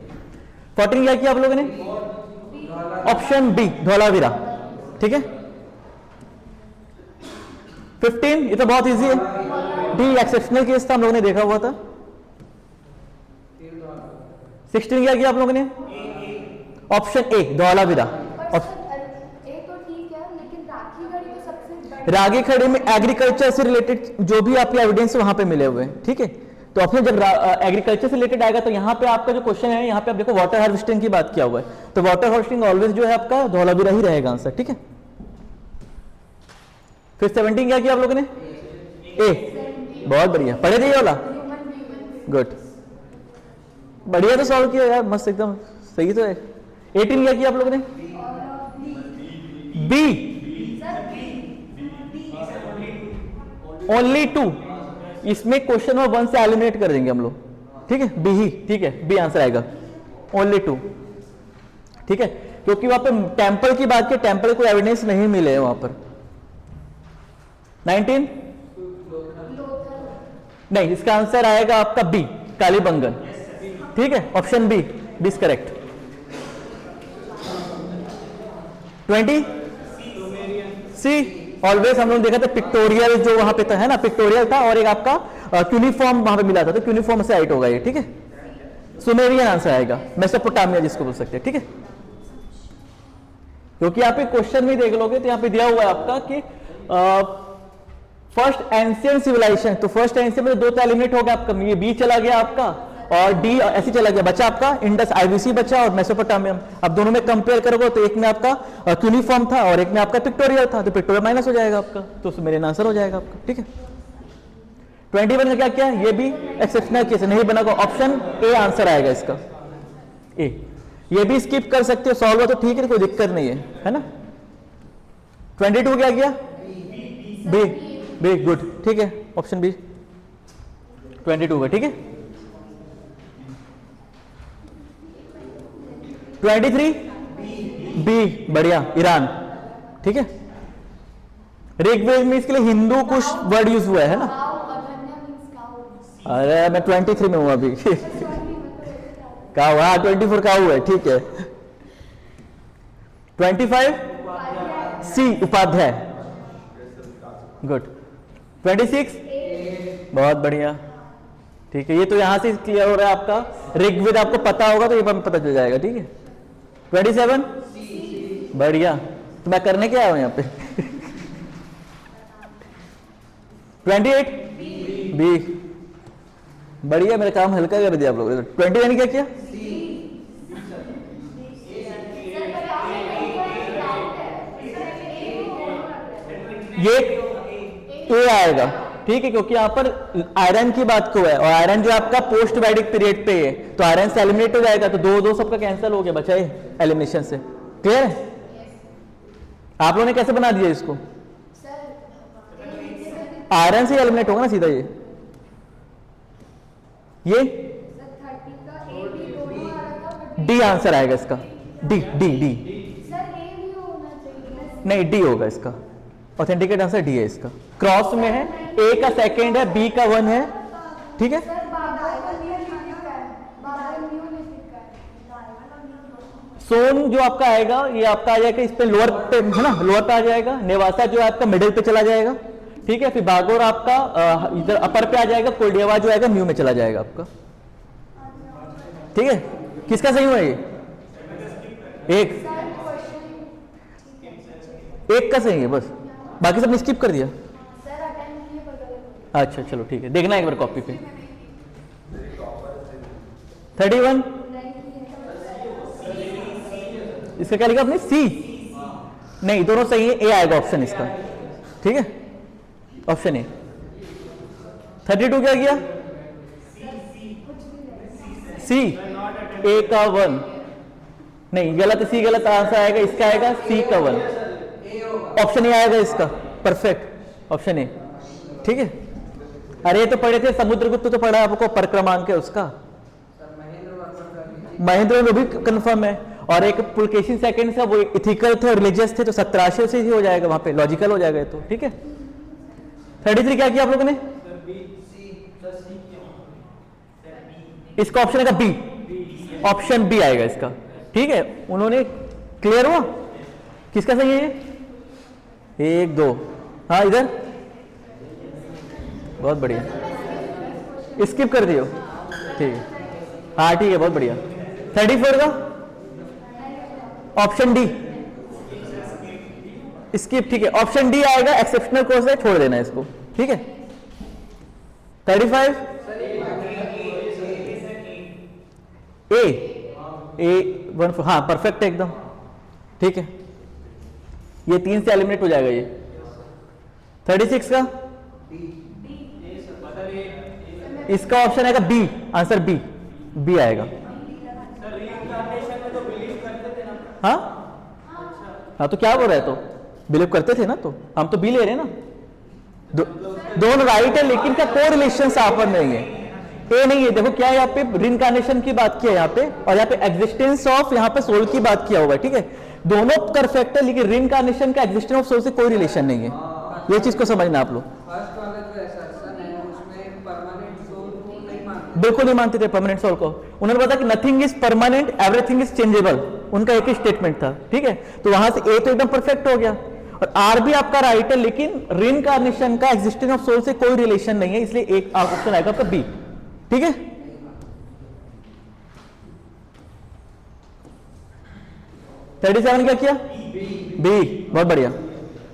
14 क्या किया आप लोगों ने? ऑप्शन बी, धौलावीरा, ठीक है। 15 ये तो बहुत इजी है, डी, एक्सेप्शनल केस था, हम लोगों ने देखा हुआ था। 16 क्या किया आप लोगों ने? Option A, Dholavira. रागी खड़ी में एग्रीकल्चर से रिलेटेड जो भी आपके एविडेंस वहां पे मिले हुए हैं, ठीक है। तो आपने जब एग्रीकल्चर से रिलेटेड आएगा, तो यहाँ पे आपका जो क्वेश्चन है, यहाँ पे आप देखो वाटर हार्वेस्टिंग की बात किया हुआ है, तो वाटर हार्वेस्टिंग ऑलवेज जो है आपका धौलावीरा ही रहेगा आंसर, ठीक है। फिर 17 क्या किया आप लोगों ने? ए, बहुत बढ़िया, पढ़े थे ये वाला, गुड, बढ़िया तो सॉल्व किया यार, मस्त एकदम सही तो है। 18 क्या किया आप लोगों ने? बी, ओनली 2, इसमें क्वेश्चन नंबर 1 से एलिमिनेट कर देंगे हम लोग, ठीक है, बी ही, ठीक है, बी आंसर आएगा, ओनली 2, ठीक है, क्योंकि वहां पर टेम्पल की बात की, टेम्पल को एविडेंस नहीं मिले वहां पर। 19 नहीं, इसका आंसर आएगा आपका बी, कालीबंगन, ठीक है, option B, B is correct. 20 C, always हम लोग देखा था पिक्टोरियल जो वहां पे था, है ना, पिक्टोरियल था, और एक आपका क्यूनिफॉर्म वहां पे मिला था, तो क्यूनिफॉर्म से राइट होगा ये, ठीक है, सुमेरियन आंसर आएगा, मेसोपोटामिया जिसको बोल सकते हैं, ठीक है, क्योंकि यहाँ पे क्वेश्चन में देख लोगे तो यहाँ पे दिया हुआ है आपका कि फर्स्ट एंशियंट सिविलाइजेशन, तो फर्स्ट एंशियंट में 2 तो एलिमिनेट हो गया आपका, ये बी चला गया आपका, और डी ऐसे चला गया, बचा आपका इंडस आईबीसी बचा और मेसोपोटामियम। अब दोनों में कंपेयर करोगे तो एक में आपका क्यूनिफॉर्म था और एक में आपका पिक्टोरियल था, तो पिक्टोरियल माइनस हो जाएगा आपका, तो मेरे आंसर हो जाएगा आपका, ठीक है। 21 का क्या किया, ये भी एक्सेप्शनल केस नहीं बना, ऑप्शन ए आंसर आएगा इसका, ए, ये भी स्किप कर सकते हो, सॉल्व हो तो ठीक है, कोई दिक्कत नहीं है ना। 22 क्या किया, बी, बी, गुड, ठीक है, ऑप्शन बी 22 है, ठीक है। 23 बी, बढ़िया, ईरान, ठीक है। ऋग्वेद में इसके लिए हिंदू कुछ वर्ड यूज हुआ है ना। अरे मैं 23 में हूं अभी का हुआ, 24 का हुआ है, ठीक है। 25 सी, उपाध्याय, गुड। 26 बहुत बढ़िया, ठीक है, ये तो यहां से क्लियर हो रहा है आपका, ऋग्वेद आपको पता होगा तो ये पता चल जाएगा, ठीक है। 27 बढ़िया, तो मैं करने क्या आया हूं यहाँ पे। 28 बी, बढ़िया, मेरा काम हल्का कर दिया आप लोगों ने। 21 क्या किया, ये ए आएगा, ठीक है, क्योंकि यहां पर आयरन की बात को है और आयरन जो आपका पोस्ट वैदिक पीरियड पे है, तो आयरन से एलिमिनेट हो जाएगा, तो 2 सबका कैंसिल हो गया, बचा है एलिमिनेशन से, क्लियर है। आप लोगों ने कैसे बना दिया इसको, आयरन से एलिमिनेट होगा ना सीधा, ये डी आंसर आएगा इसका, डी डी डी, नहीं डी होगा इसका, ऑथेंटिकेट आंसर डी है इसका, क्रॉस में है, ए का सेकंड है, बी का 1 है, ठीक है। सोन जो आपका आएगा ये आपका आ जाएगा इस पे लोअर पे, है ना, लोअर पे आ जाएगा। नेवासा जो है आपका मिडिल पे चला जाएगा, ठीक है। फिर बागोर आपका इधर अपर पे आ जाएगा, कोल्डियावा जो आएगा न्यू में चला जाएगा आपका, ठीक है। किसका सही हुआ ये, एक का सही है बस, बाकी सबने स्किप कर दिया। अच्छा चलो ठीक है, देखना एक बार कॉपी पे। 31 इसका क्या लिखा आपने, सी, नहीं दोनों सही है, ए आएगा ऑप्शन इसका, ठीक है, ऑप्शन ए। 32 क्या किया, सी, ए का 1 नहीं, गलत, सी गलत, आंसर आएगा इसका आएगा सी का 1, ऑप्शन ए आएगा इसका, परफेक्ट, ऑप्शन ए, ठीक है। अरे तो पढ़े थे समुद्रगुप्त, तो पढ़ा आपको परिक्रमांक है उसका, महेंद्र में भी कंफर्म है, और एक पुलकेशिन सेकंड का वो इथिकल थे और रिलीजियस थे, तो 1700 से ही हो जाएगा वहां पे, लॉजिकल हो जाएगा तो, ठीक है। 33 क्या किया आप लोगों ने, इसका ऑप्शन है बी, ऑप्शन बी आएगा इसका, ठीक है। उन्होंने क्लियर हुआ, किसका सही है ये, 1 2, हाँ इधर, बहुत बढ़िया, स्किप कर दियो, ठीक है, हाँ ठीक है, बहुत बढ़िया। 34 का ऑप्शन डी, स्किप, ठीक है, ऑप्शन डी आएगा, एक्सेप्शनल कोर्स है, छोड़ देना इसको, ठीक है। 35 ए 1, हाँ परफेक्ट है एकदम, ठीक है, ये 3 से एलिमिनेट हो जाएगा ये। 36 का इसका ऑप्शन आएगा बी, आंसर बी, बी आएगा। हाँ हाँ, तो क्या बोल रहे, तो बिलीव करते थे ना, तो हम तो बी ले रहे हैं ना। दोनों राइट है, लेकिन क्या को रिलेशन यहाँ पर नहीं है, ए नहीं है। देखो क्या यहाँ पे रिइंकार्नेशन की बात किया यहाँ पे, और यहाँ पे एग्जिस्टेंस ऑफ यहाँ पे सोल की बात किया हुआ है, ठीक है। दोनों परफेक्ट है, लेकिन रिइंकार्नेशन का एग्जिस्टेंस ऑफ सोल से कोई रिलेशन नहीं है, ये चीज को समझना आप लोग। बिल्कुल नहीं मानते थे परमानेंट सोल को। उन्होंने बताया कि nothing is permanent, everything is changeable, उनका एक ही स्टेटमेंट था, ठीक है। तो वहां से ए तो एकदम परफेक्ट हो गया, और आर भी आपका राइट है, लेकिन रिइंकार्नेशन का एग्जिस्टेंस ऑफ सोल से कोई रिलेशन नहीं है, इसलिए एक ऑप्शन आएगा आपका बी, ठीक है। 37 क्या किया, बी, बहुत बढ़िया।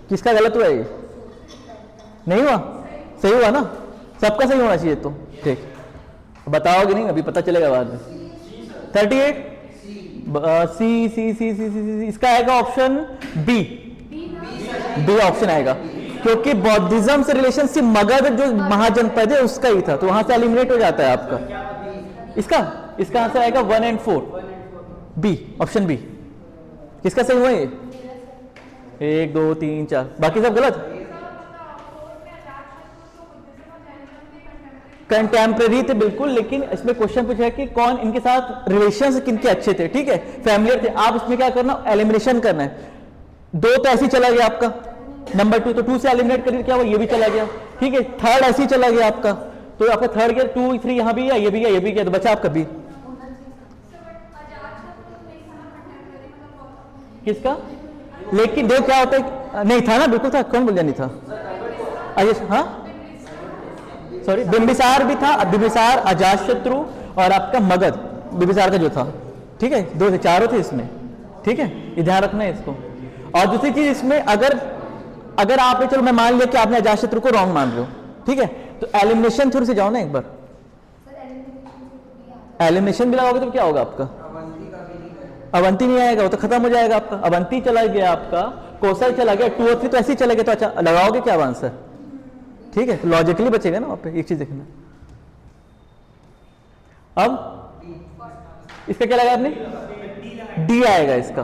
किसका गलत हुआ ये, नहीं हुआ, सही हुआ ना, सबका सही होना चाहिए, तो ठीक। बताओगे नहीं, अभी पता चलेगा बाद में। 38 सी सी सी सी सी, इसका आएगा ऑप्शन बी, बी ऑप्शन आएगा, क्योंकि बौद्धिज्म से रिलेशन सिर्फ मगध जो महाजनपद है उसका ही था, तो वहां से एलिमिनेट हो जाता है आपका। इसका आंसर आएगा 1 और 4, बी, ऑप्शन बी। किसका सही हुआ ये, 1 2 3 4, बाकी सब गलत। कंटेम्प्रेरी थे बिल्कुल, लेकिन इसमें क्वेश्चन पूछा है कि कौन इनके साथ रिलेशन किनके अच्छे थे, ठीक है, फैमिलियर थे। आप इसमें क्या करना, एलिमिनेशन करना है। 2 तो ऐसे ही चला गया आपका, नंबर 2 तो 2 से एलिमिनेट करिए, क्या हुआ, ये भी चला गया, ठीक है। 3rd ऐसे ही चला गया आपका, तो आपका 3rd गया, 2 3 यहां भी है, ये भी है, ये भी गया, तो बचा आपका बी। किसका, लेकिन दो क्या होता है, नहीं था ना, बिल्कुल था, कौन बोल नहीं था, अजय, हाँ सॉरी, बिंबिसार भी था, बिंबिसार, अजातशत्रु और आपका मगध, बिंबिसार का जो था, ठीक है, 2 से 4 थे इसमें, ठीक है, ये ध्यान रखना है इसको। और दूसरी चीज इसमें, अगर आपने, चलो मैं मान लिया कि आपने अजातशत्रु को रॉन्ग मान रहे हो, ठीक है, तो एलिमिनेशन थ्योरी से जाओ ना एक बार। एलिमिनेशन भी लगाओगे तो क्या होगा आपका, अवंती नहीं आएगा, वो तो खत्म हो जाएगा आपका। अवंती चला गया आपका, कौशल चला गया, 2 और 3 तो ऐसे ही चले गए, तो अच्छा लगाओगे क्या आंसर, ठीक है, लॉजिकली बचेगा ना वहां पे। एक चीज देखना, अब इसका क्या लगा आपने, डी आएगा, इसका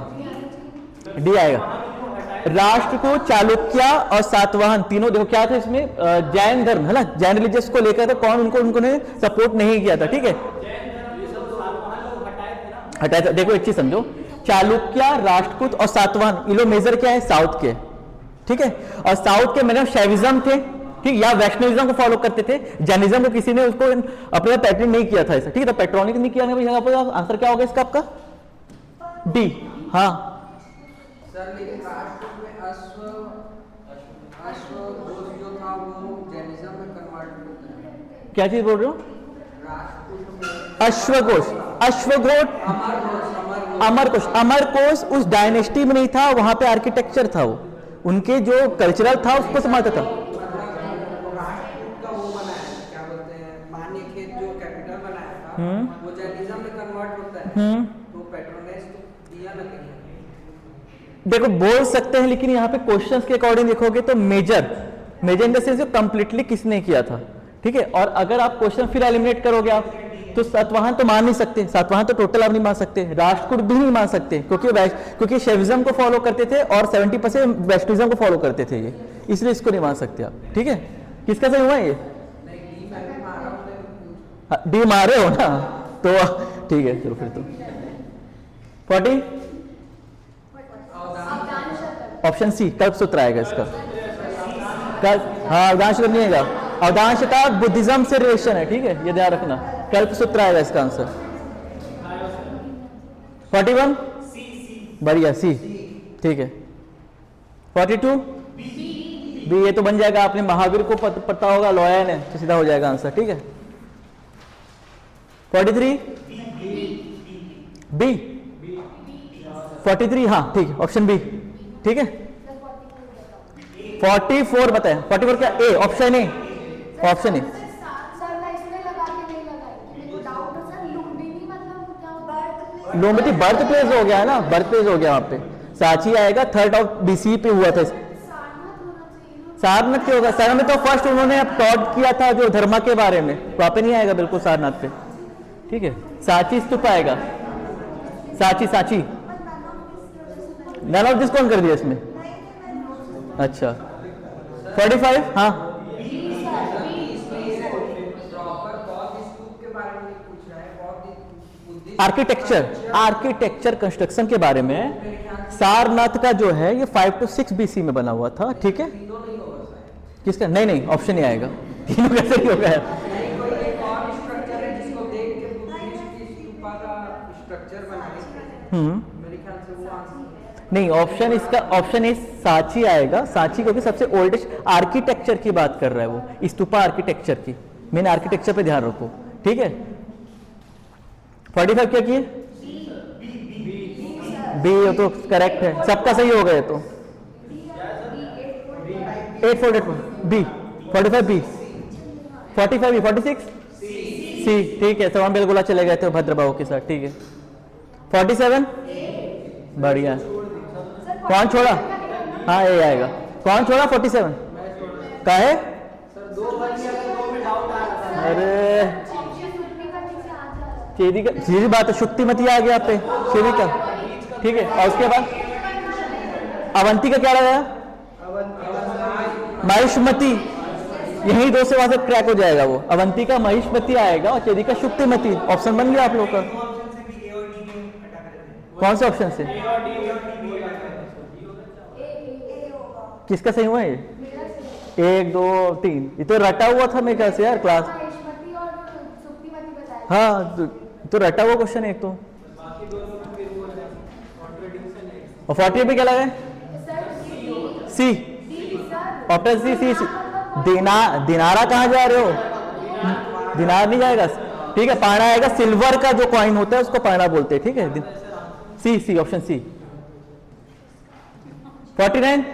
डी आएगा। राष्ट्रकूट, चालुक्य और सातवाहन तीनों, देखो क्या था इसमें, जैन धर्म है ना, जैन रिलीजियस को लेकर था, कौन उनको सपोर्ट नहीं किया था, ठीक है, हटाया था। देखो एक चीज समझो, चालुक्य, राष्ट्रकूट और सातवाहन, ये लोग मेजर क्या है, साउथ के, ठीक है, और साउथ के मैंने शैविज्म थे, ठीक, या वैष्णविज्म को फॉलो करते थे। जैनिज्म को किसी ने उसको अपना पैटर्न नहीं किया था ऐसा, ठीक है, तो पेट्रोनिक नहीं किया, आंसर क्या होगा इसका आपका, डी। हाँ सर, लेकिन राष्ट्रकूट में अश्वघोष जो था वो जैनिज्म में कन्वर्ट होता है। क्या चीज बोल रहे हो, राष्ट्रकूट में अश्वघोष, अमरकोश, अमरकोश उस डायनेस्टी में नहीं था, वहां पे आर्किटेक्चर था, वो उनके जो कल्चरल था उसको संभालता था। राष्ट्रकूट का वो बनाया, क्या बोलते हैं, मान्यखेत जो कैपिटल बनाया था, वो जैनिज्म में कन्वर्ट होता है, तो पेट्रोनेस तो दिया ना कहीं। देखो बोल सकते हैं, लेकिन यहाँ पे क्वेश्चंस के अकॉर्डिंग देखोगे तो major in the sense completely किसने किया था, ठीक है। और अगर आप क्वेश्चन फिर एलिमिनेट करोगे आप, तो सातवाहन तो मान नहीं सकते, सातवाहन तो टोटल आप नहीं मान सकते, राष्ट्रकूट भी नहीं मान सकते, क्योंकि शैविज्म को फॉलो करते थे और 70% वैष्णविज्म को फॉलो करते थे ये, इसलिए इसको नहीं मान सकते आप, ठीक है। किसका सही हुआ ये, डी मारे हो ना, तो ठीक है, चलो फिर तो 40 ऑप्शन सी कल्पसूत्र आएगा इसका। हाँ, अवदांश नहीं आएगा, अवदांश का बुद्धिज्म से रिलेशन है, ठीक है, ये ध्यान रखना, कल्पसूत्र आएगा इसका आंसर। 41 बढ़िया, सी, ठीक है। 42 बी, ये तो बन जाएगा, आपने महावीर को पता होगा, लॉयन है, तो सीधा हो जाएगा आंसर, ठीक है। 43 बी, 43 हाँ ठीक है, ऑप्शन बी, ठीक है। 44 बताए, 44 क्या, A, option A, option A. Lumbini birth place हो गया है ना, बर्थ प्लेस हो गया वहां पे, सांची आएगा, 3rd ऑफ BC पे हुआ था। सारनाथ क्यों होगा? सारनाथ में तो फर्स्ट उन्होंने अब टॉट किया था जो धर्मा के बारे में, वहां पे नहीं आएगा बिल्कुल सारनाथ पे, ठीक है। सांची स्तूप आएगा, Sanchi Sanchi. None of this कौन कर दिया इसमें? अच्छा 45, हाँ आर्किटेक्चर कंस्ट्रक्शन के बारे में। सारनाथ का जो है ये 5 to 6 BC में बना हुआ था, ठीक है। किसका? नहीं नहीं, ऑप्शन नहीं आएगा, तीनों कैसे नहीं होगा यार। नहीं, ऑप्शन इसका ऑप्शन इस सांची आएगा। सांची क्योंकि सबसे ओल्डेस्ट आर्किटेक्चर की बात कर रहा है वो, स्तूपा आर्किटेक्चर की। मैंने आर्किटेक्चर पे ध्यान रखो, ठीक है। 45 क्या किए? बी, ये तो करेक्ट है, सबका सही हो गया। तो 848 बी, 45 बी, 45 बी, 46 सी, ठीक है। सवाम बेलगोला चले गए थे भद्रबाबू के साथ, ठीक है। 47 बढ़िया। कौन छोड़ा? हाँ ये आएगा। कौन छोड़ा? 47 का है? अरे चेरी का, सीधी बात है, शुक्तिमती आ गया पे चेरी का, ठीक है। और उसके बाद अवंती का क्या लगाया? महिष्मती, यही दो से वहां से क्रैक हो जाएगा वो। अवंती का महिष्मती आएगा और चेरी का शुक्तिमती। ऑप्शन बन गया आप लोग का। कौन से ऑप्शन से? किसका सही हुआ ये? 1 2 3, ये तो रटा हुआ था मेरे ख्याल से यार क्लास। हाँ तो रटा हुआ क्वेश्चन है एक तो। और 40 पे क्या लगा? सी, ऑप्शन सी, सी। दिनारा कहाँ जा रहे हो? दिनार नहीं जाएगा, ठीक है। पाना आएगा, सिल्वर का जो कॉइन होता है उसको पाना बोलते हैं, ठीक है। सी, सी, ऑप्शन सी। 49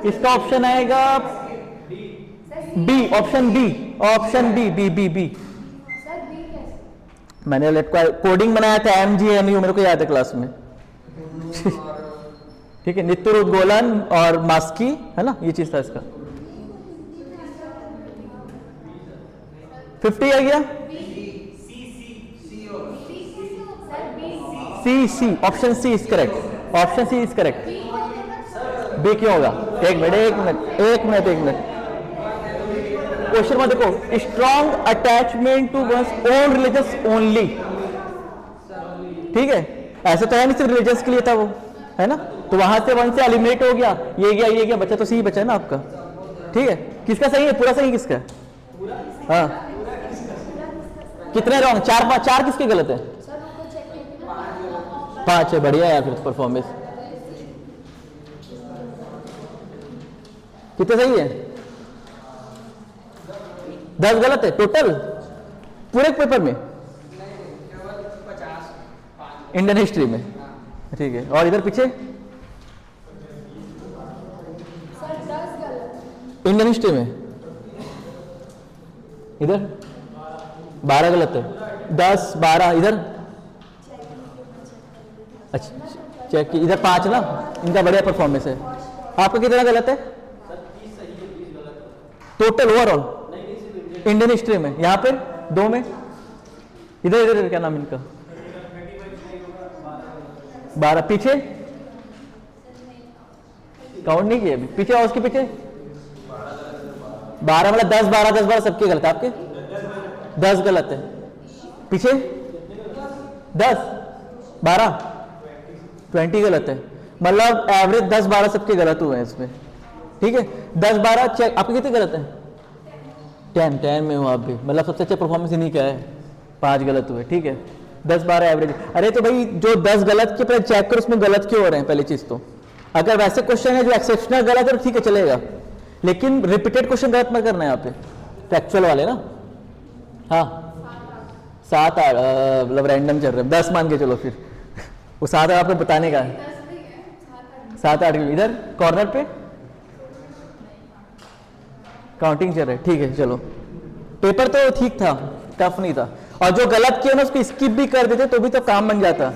इसका ऑप्शन आएगा B, option B, option B, B B B. मैंने कोडिंग बनाया था MGMU, मेरे को याद है क्लास में, ठीक है। नित्य उद्गोलन और मास्की, है ना, ये चीज था इसका। 50 आ गया। C, C, option C is correct, option C is correct. B क्यों होगा? एक मिनट। क्वेश्चन में देखो, strong attachment to one's own religion only, ठीक है। ऐसे तो है नहीं सिर्फ रिलीजन के लिए था वो, है ना। तो वहां से 1 से एलिमिनेट हो गया, ये गया, बच्चा तो सही बचा है ना आपका, ठीक है। किसका सही है? पूरा सही किसका? हाँ, कितने रॉन्ग? 4 किसके गलत है? 5 है, बढ़िया है फिर परफॉर्मेंस। कितने सही है? 10 गलत है टोटल पूरे पेपर में, इंडियन हिस्ट्री में, ठीक है। और इधर पीछे इंडियन हिस्ट्री में इधर 12 गलत है, 10 12 इधर। अच्छा चेक की, इधर 5 ना, इनका बढ़िया परफॉर्मेंस है। आपका कितना गलत है टोटल ओवरऑल इंडियन हिस्ट्री में? यहाँ पे 2 में, इधर क्या नाम इनका? 12 पीछे काउंट नहीं किए अभी, पीछे और उसके पीछे 12 मतलब 10 12 सबके गलत है, आपके 10 गलत है। पीछे 10 12 20 गलत है, मतलब एवरेज 10 12 सबके गलत हुए हैं इसमें, ठीक है। 10 12 चेक, आपके कितने गलत है? 10 में हो आप भी, मतलब सबसे अच्छा परफॉर्मेंस इन्हीं का है, 5 गलत हुए, ठीक है। 10 12 एवरेज। अरे तो भाई जो 10 गलत के पहले चेक करो उसमें गलत क्यों हो रहे हैं पहली चीज तो। अगर वैसे क्वेश्चन है जो एक्सेप्शनल गलत है तो ठीक है चलेगा, लेकिन रिपीटेड क्वेश्चन गलत मत करना है यहाँ पे, फैक्चुअल वाले ना। हाँ 7 8 मतलब रैंडम चल रहे हैं, 10 मान के चलो फिर वो 7 8 आपको बताने का है। 7 8 इधर कॉर्नर पे काउंटिंग चल रहा है, ठीक है। चलो पेपर तो ठीक था, टफ नहीं था, और जो गलत किया ना उसको स्किप भी कर देते तो भी तो काम बन जाता।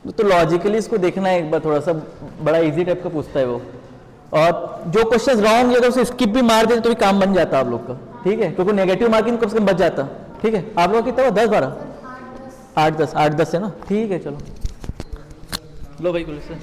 तो लॉजिकली इसको देखना है एक बार, थोड़ा सा बड़ा इजी टाइप का पूछता है वो। और जो क्वेश्चन रॉन्ग है तो उसे स्किप भी मार देते तो भी काम बन जाता आप लोग का, ठीक है, क्योंकि नेगेटिव मार्किंग कम से कम बच जाता, ठीक है। आप लोग कितना हुआ, 10-12 8-10 है ना, ठीक है चलो लो भाई कुल से